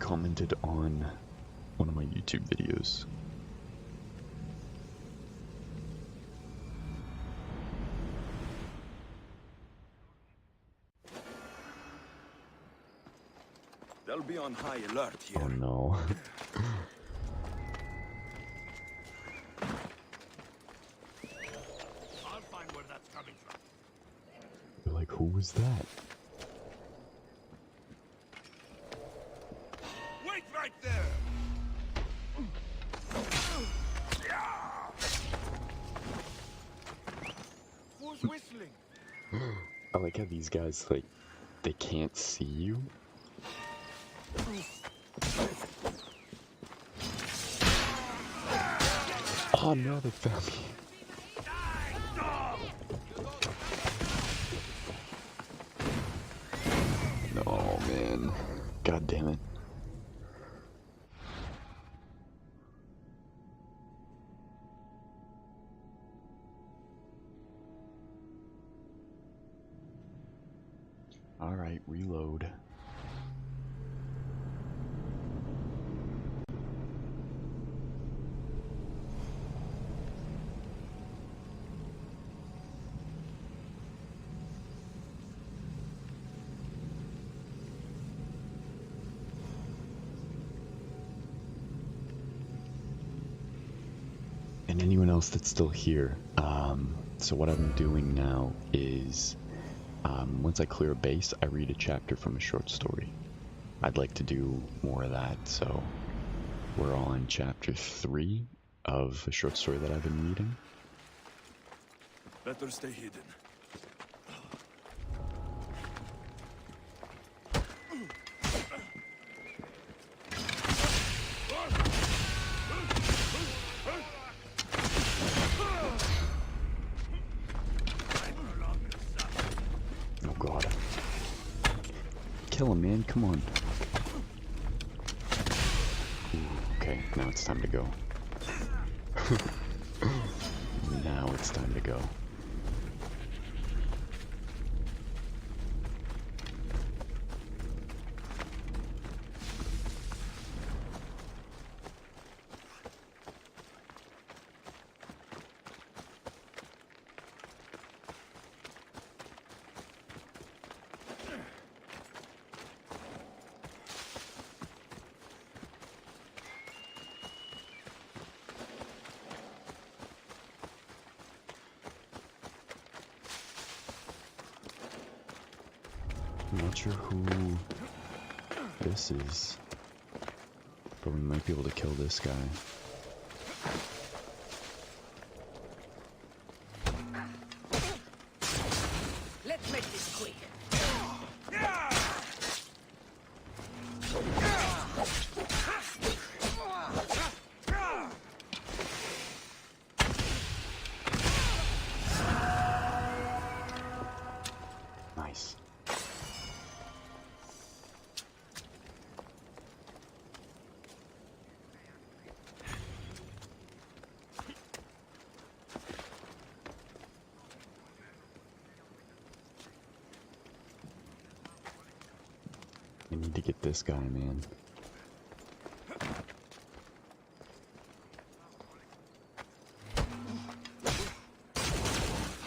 commented on one of my YouTube videos. They'll be on high alert here. Oh no. I'll find where that's coming from. You're like, who was that? Wait right there! Who's whistling? I like how these guys, like, they can't see you. Oh no, they found me. No, man. God damn it. Alright, reload. And anyone else that's still here, so what I'm doing now is, once I clear a base, I read a chapter from a short story. I'd like to do more of that, so we're on chapter 3 of a short story that I've been reading. Better stay hidden. Oh god. Kill him, man, come on. Ooh, okay, now it's time to go. Now it's time to go. I'm not sure who this is, but we might be able to kill this guy. Let's make this quick. Nice. I need to get this guy, man.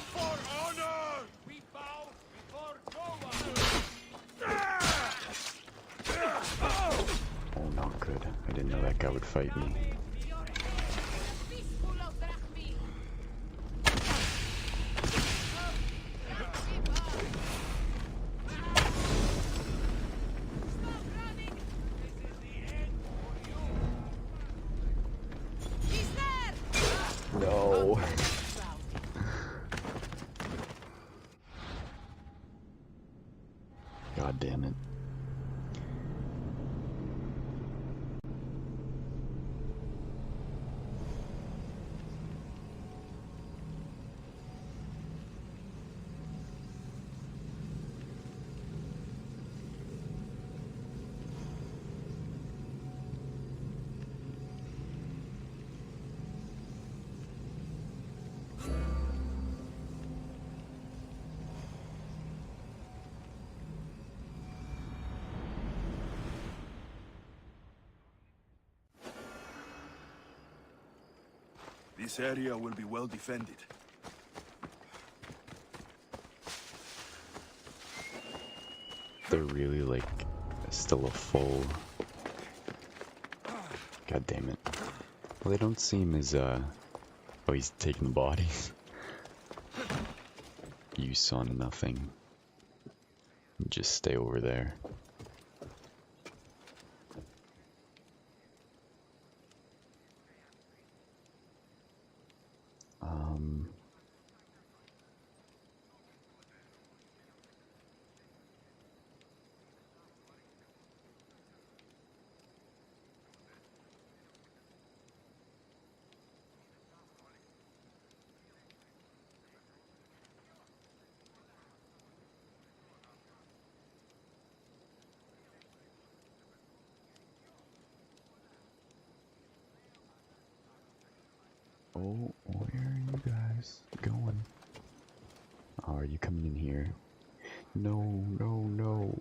For honor! We bow before no one. Oh, not good. I didn't know that guy would fight me. No. God damn it. This area will be well defended. They're really like still a full. God damn it. Well, they don't seem as oh, he's taking the bodies. You saw nothing. Just stay over there. Oh, where are you guys going? Oh, are you coming in here? No, no, no.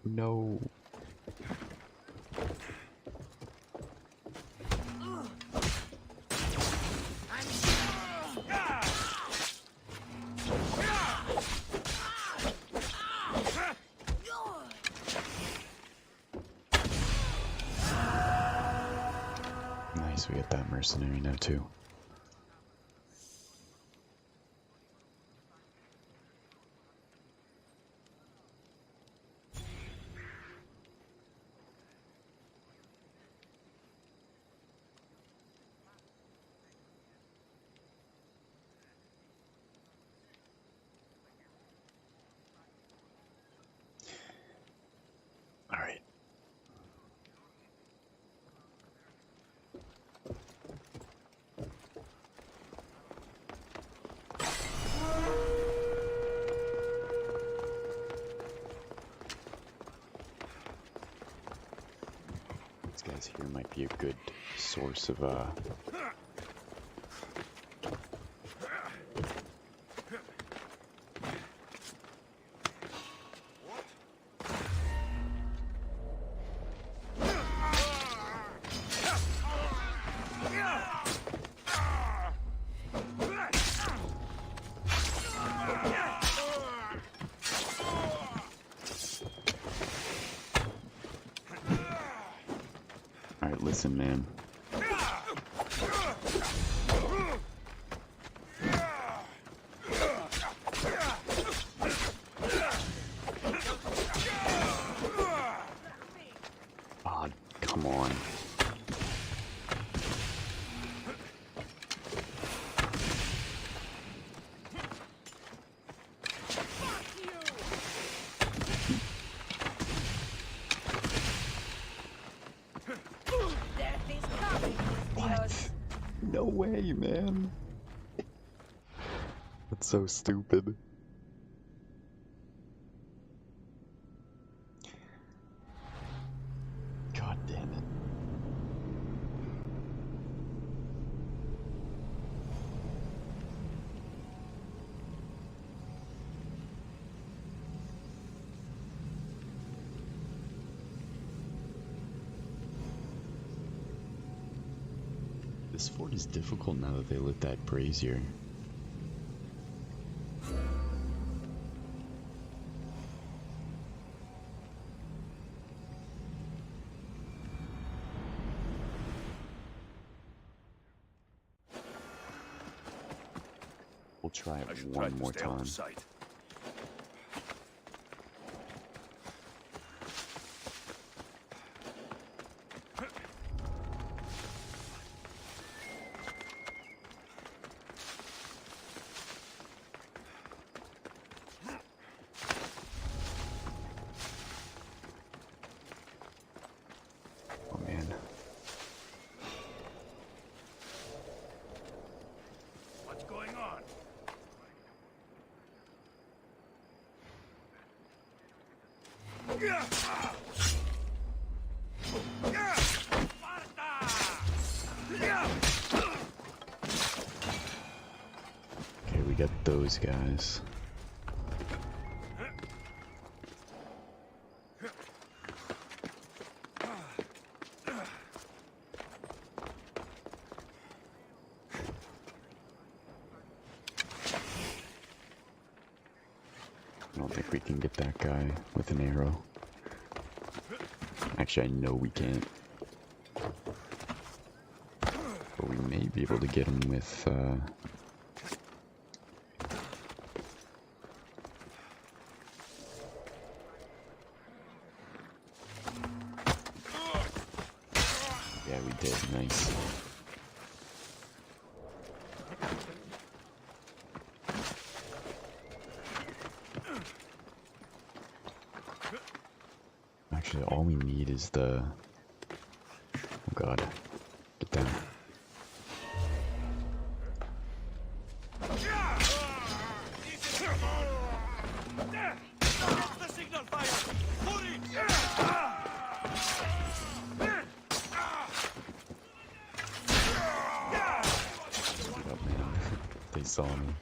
No. Nice, we got that mercenary now too. All right. These guys here might be a good source of Alright, listen, man. way, man. That's so stupid. God damn it. This fort is difficult now that they lit that brazier. We'll try it one more time. Oh man. What's going on? Okay, we got those guys. I don't think we can get that guy with an arrow. Actually, I know we can't. But we may be able to get him with, yeah, we did. Nice. Actually, all we need is the... Oh god. Get down. The signal fire! Hurry! Get up, man. They saw me.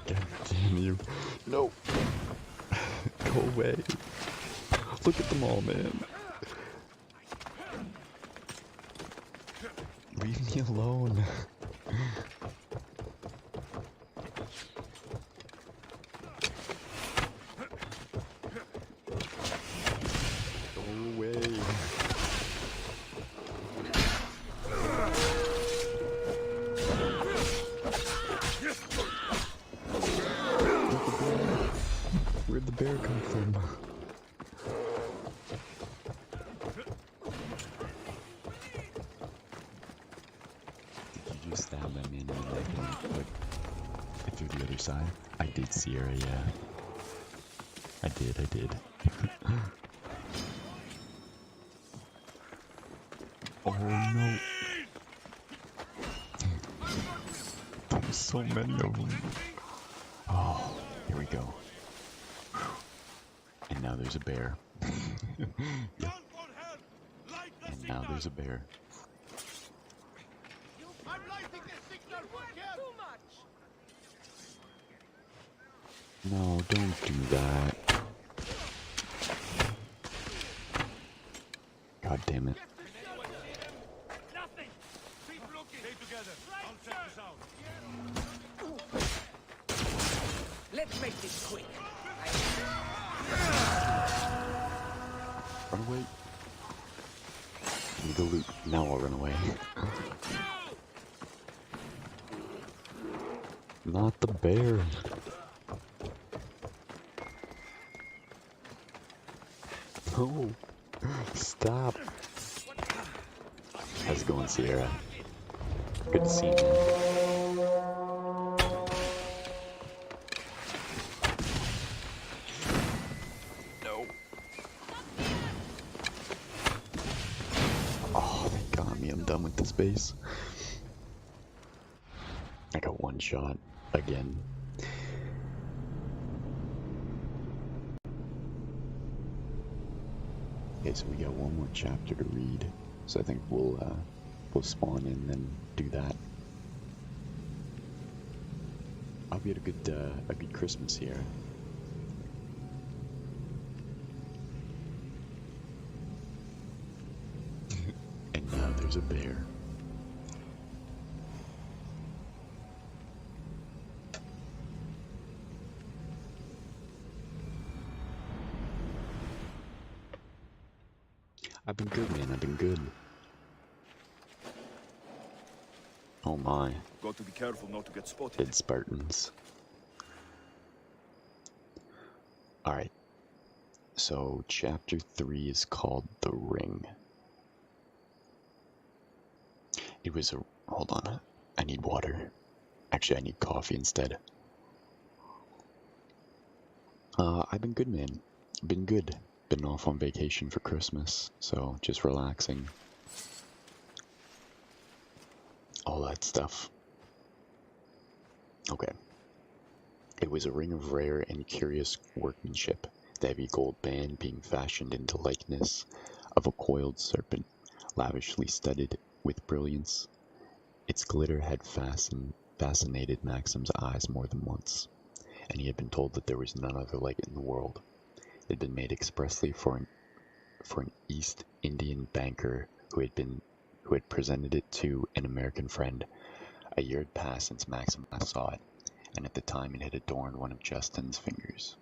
God damn you. No. Go away. Look at them all, man. Leave me alone. Go away. Where'd the bear come from? Did you just stab that man in the leg and like through the other side? I did, Sierra, yeah. I did. Oh no. There's so many of them. Oh, here we go. And now there's a bear. Yep. And now there's a bear. I'm lighting the signal for Too much! No, don't do that. God damn it. nothing! Keep looking! Stay together. I'll check this out. Let's make this quick. Run away. Need the loot. Now I'll run away. Not the bear. No. Stop. How's it going, Sierra? Good to see you, man. No. Oh, they got me. I'm done with this base. I got one shot again. Okay, so we got one more chapter to read. So I think we'll spawn in and then do that. I hope you had a good Christmas here. And now there's a bear. I've been good, man. I've been good. Oh my. Got to be careful not to get spotted. Dead Spartans. Alright. So, chapter 3 is called The Ring. It was a... Hold on. I need water. Actually, I need coffee instead. I've been good, man. Been good. Been off on vacation for Christmas, so just relaxing. All that stuff. Okay. It was a ring of rare and curious workmanship, the heavy gold band being fashioned into likeness of a coiled serpent, lavishly studded with brilliance. Its glitter had fascinated Maxim's eyes more than once, and he had been told that there was none other like it in the world. It had been made expressly for an East Indian banker who had presented it to an American friend. A year had passed since Maxim last saw it, and at the time it had adorned one of Justin's fingers.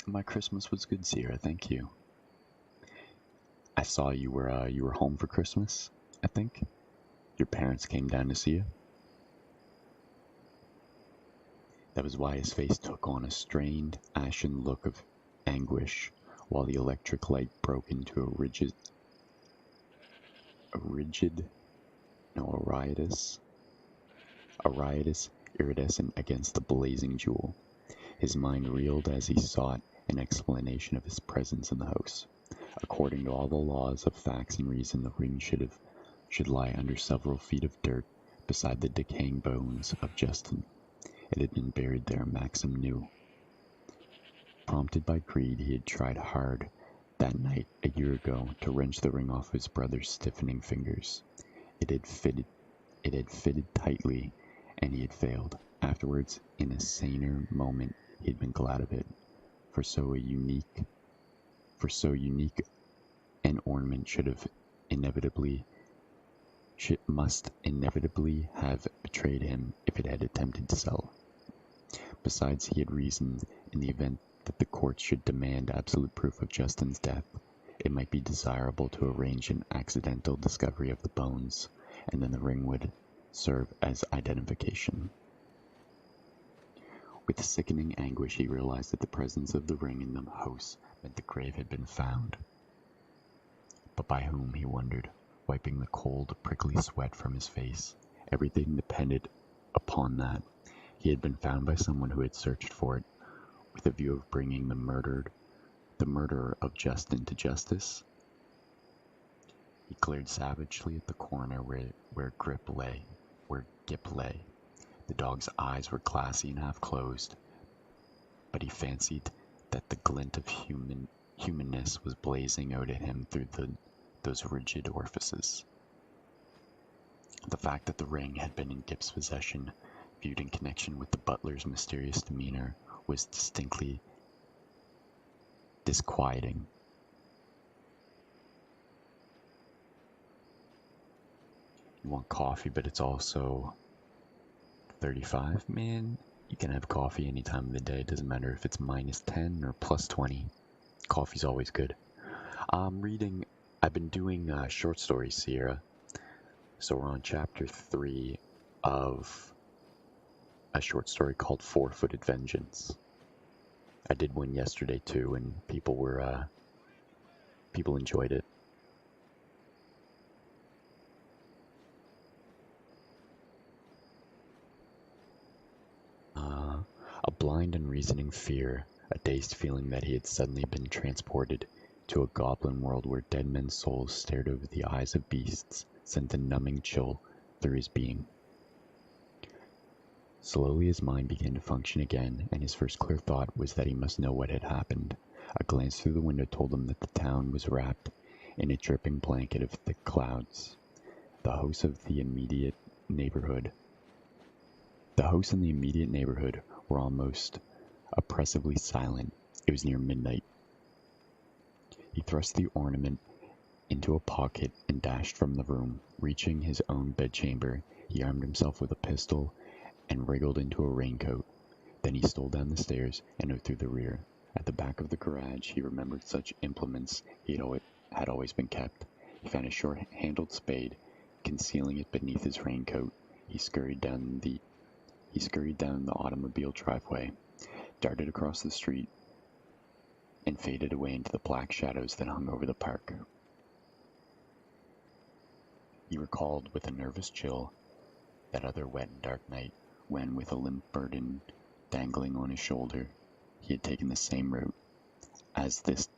My Christmas was good, Sierra, thank you. I saw you were home for Christmas, I think. Your parents came down to see you. That was why his face took on a strained, ashen look of anguish, while the electric light broke into a riotous iridescent against the blazing jewel. His mind reeled as he sought an explanation of his presence in the house. According to all the laws of facts and reason, the ring should lie under several feet of dirt beside the decaying bones of Justin. It had been buried there, Maxim knew. Prompted by greed, he had tried hard that night a year ago to wrench the ring off his brother's stiffening fingers. It had fitted tightly, and he had failed. Afterwards, in a saner moment, he had been glad of it. For so unique an ornament must inevitably have betrayed him if it had attempted to sell. Besides, he had reasoned, in the event that the courts should demand absolute proof of Justin's death, it might be desirable to arrange an accidental discovery of the bones, and then the ring would serve as identification. With sickening anguish, he realized that the presence of the ring in the house meant the grave had been found. But by whom, he wondered, wiping the cold, prickly sweat from his face. Everything depended upon that. He had been found by someone who had searched for it, with a view of bringing the murderer of Justin to justice. He glared savagely at the corner where Gip lay. The dog's eyes were glassy and half-closed, but he fancied that the glint of humanness was blazing out at him through those rigid orifices. The fact that the ring had been in Gip's possession, viewed in connection with the butler's mysterious demeanor, was distinctly disquieting. You want coffee, but it's also 35? Man, you can have coffee any time of the day. It doesn't matter if it's minus 10 or plus 20. Coffee's always good. I've been doing short stories, Sierra. So we're on chapter 3 of a short story called Four-Footed Vengeance. I did one yesterday too, and people enjoyed it. blind, unreasoning fear, a dazed feeling that he had suddenly been transported to a goblin world where dead men's souls stared over the eyes of beasts, sent a numbing chill through his being. Slowly his mind began to function again, and his first clear thought was that he must know what had happened. A glance through the window told him that the town was wrapped in a dripping blanket of thick clouds. The hosts in the immediate neighborhood were almost oppressively silent. It was near midnight. He thrust the ornament into a pocket and dashed from the room. Reaching his own bedchamber, he armed himself with a pistol and wriggled into a raincoat. Then he stole down the stairs and out through the rear. At the back of the garage, he remembered such implements had always been kept. He found a short-handled spade, concealing it beneath his raincoat. He scurried down the automobile driveway, darted across the street, and faded away into the black shadows that hung over the park. He recalled with a nervous chill that other wet and dark night when, with a limp burden dangling on his shoulder, he had taken the same route. As this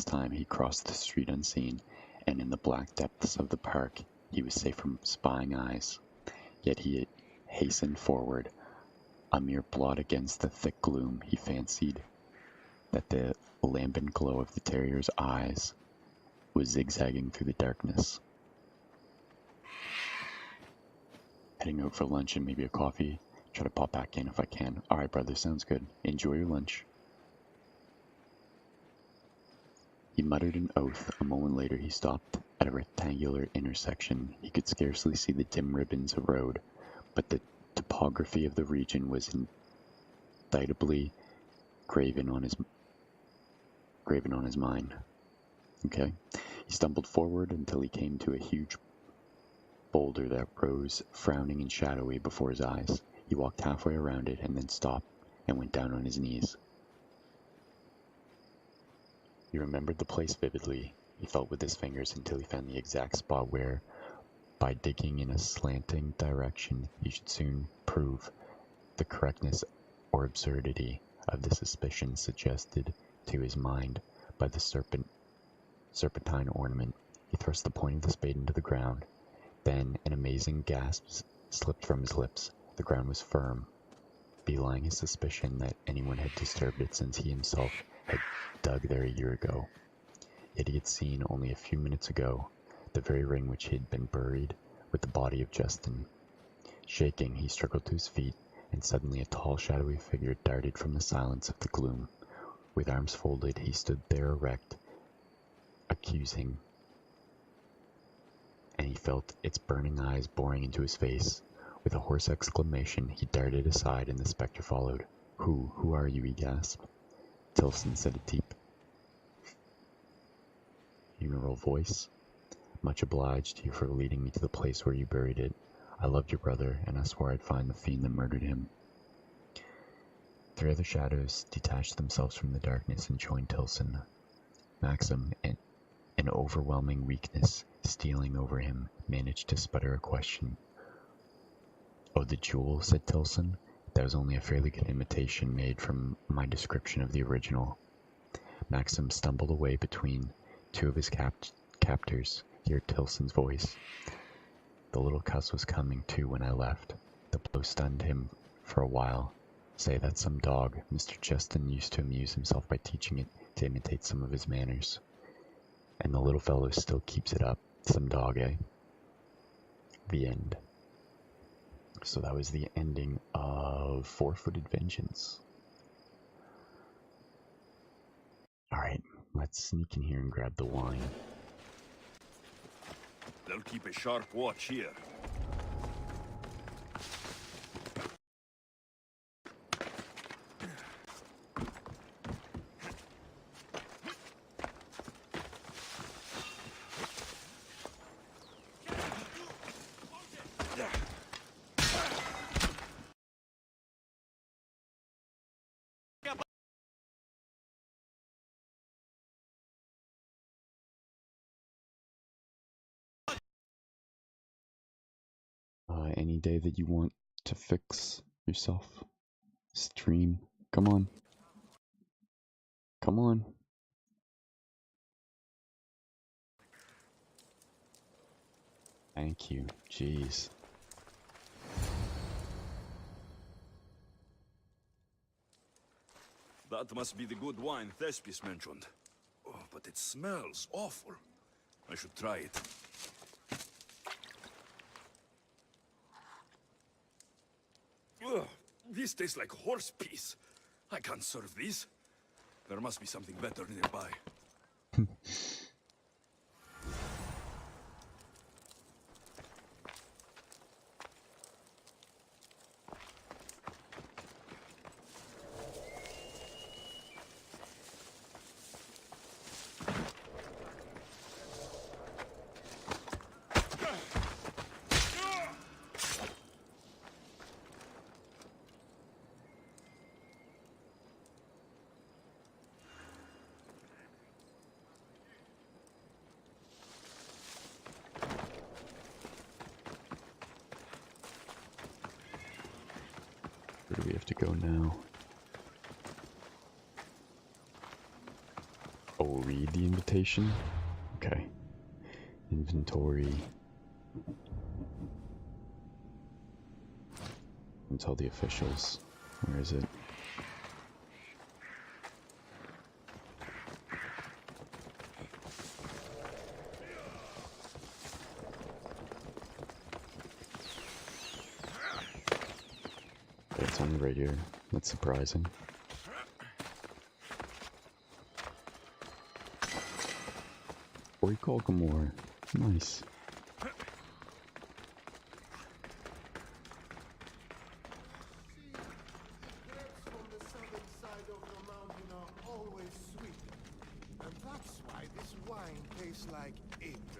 time he crossed the street unseen, and in the black depths of the park he was safe from spying eyes. Yet he hastened forward, a mere blot against the thick gloom. He fancied that the lambent glow of the terrier's eyes was zigzagging through the darkness. Heading out for lunch and maybe a coffee. Try to pop back in if I can. Alright, brother, sounds good. Enjoy your lunch. He muttered an oath. A moment later he stopped at a rectangular intersection. He could scarcely see the dim ribbons of road, but the topography of the region was indelibly graven on his mind. Okay. He stumbled forward until he came to a huge boulder that rose frowning and shadowy before his eyes. He walked halfway around it and then stopped and went down on his knees. He remembered the place vividly. He felt with his fingers until he found the exact spot where, by digging in a slanting direction, he should soon prove the correctness or absurdity of the suspicion suggested to his mind by the serpentine ornament. He thrust the point of the spade into the ground. Then an amazing gasp slipped from his lips. The ground was firm, belying his suspicion that anyone had disturbed it since he himself had dug there a year ago. Yet he had seen only a few minutes ago the very ring which had been buried with the body of Justin. Shaking, he struggled to his feet, and suddenly a tall, shadowy figure darted from the silence of the gloom. With arms folded, he stood there erect, accusing, and he felt its burning eyes boring into his face. With a hoarse exclamation, he darted aside, and the spectre followed. Who are you?" he gasped. Tilson said a deep, funeral voice. "Much obliged to you for leading me to the place where you buried it. I loved your brother, and I swore I'd find the fiend that murdered him." Three other shadows detached themselves from the darkness and joined Tilson. Maxim, an overwhelming weakness stealing over him, managed to sputter a question. "Oh, the jewel," said Tilson. "That was only a fairly good imitation made from my description of the original." Maxim stumbled away between two of his captors. He heard Tilson's voice. "The little cuss was coming to when I left. The blow stunned him for a while. Say, that's some dog. Mr. Justin used to amuse himself by teaching it to imitate some of his manners. And the little fellow still keeps it up. Some dog, eh?" The end. So that was the ending of Four-Footed Vengeance. Alright, let's sneak in here and grab the wine. They'll keep a sharp watch here. Any day that you want to fix yourself. Stream. Come on. Come on. Thank you. Jeez. That must be the good wine Thespis mentioned. Oh, but it smells awful. I should try it. Ugh, this tastes like horse piss. I can't serve this. There must be something better nearby. Where do we have to go now? Oh, read the invitation? Okay. Inventory. And tell the officials. Where is it? It's only right here. That's surprising. Recall Gamor. Nice. From the southern side of the mountain are always sweet. And that's why this wine tastes like apricots.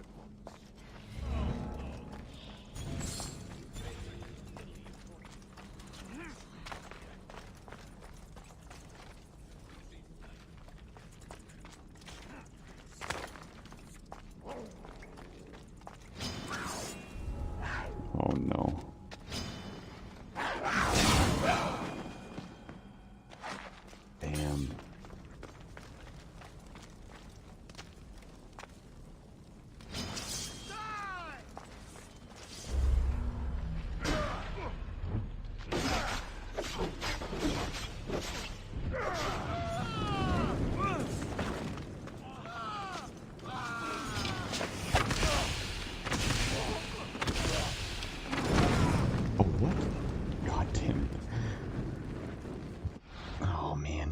Oh no. Damn. Oh, what? God damn it. Oh, man.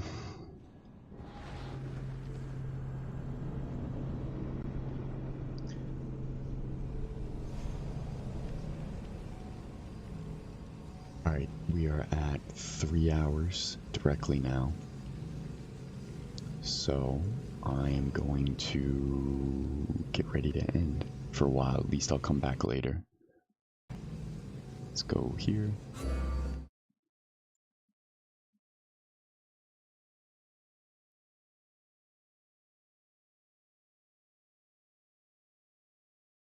Alright, we are at 3 hours directly now. So, I am going to get ready to end for a while. At least I'll come back later. Let's go here.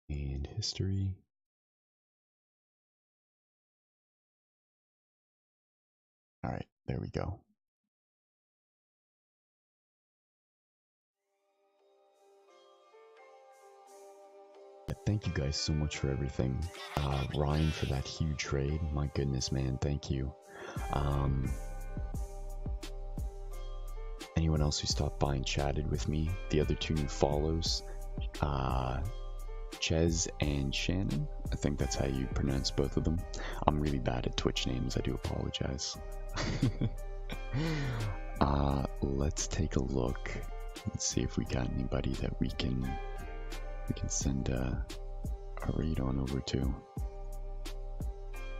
And history. Alright, there we go. Thank you guys so much for everything. Ryan for that huge raid. My goodness, man, thank you. Anyone else who stopped by and chatted with me, the other 2 new follows, Ches and Shannon. I think that's how you pronounce both of them. I'm really bad at Twitch names, I do apologize. Let's take a look. Let's see if we got anybody that we can send a raid on over to.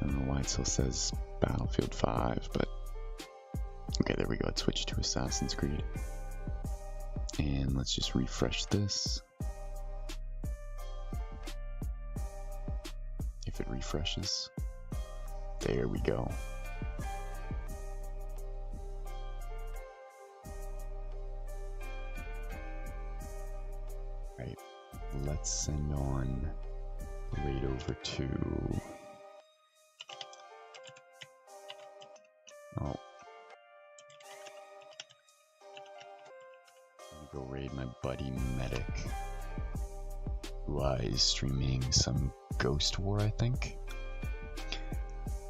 I don't know why it still says Battlefield 5, but okay, there we go. Let's switch to Assassin's Creed. And let's just refresh this. If it refreshes. There we go. Right. Let's send on the raid over to... Oh, go raid my buddy Medic, who is streaming some Ghost War, I think.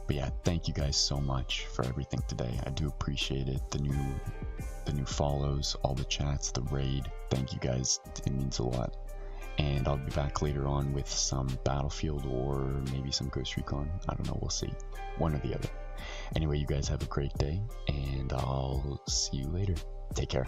But yeah, thank you guys so much for everything today. I do appreciate it. The new follows, all the chats, the raid. Thank you guys. It means a lot. And I'll be back later on with some Battlefield or maybe some Ghost Recon. I don't know, we'll see. One or the other. Anyway, you guys have a great day, and I'll see you later. Take care.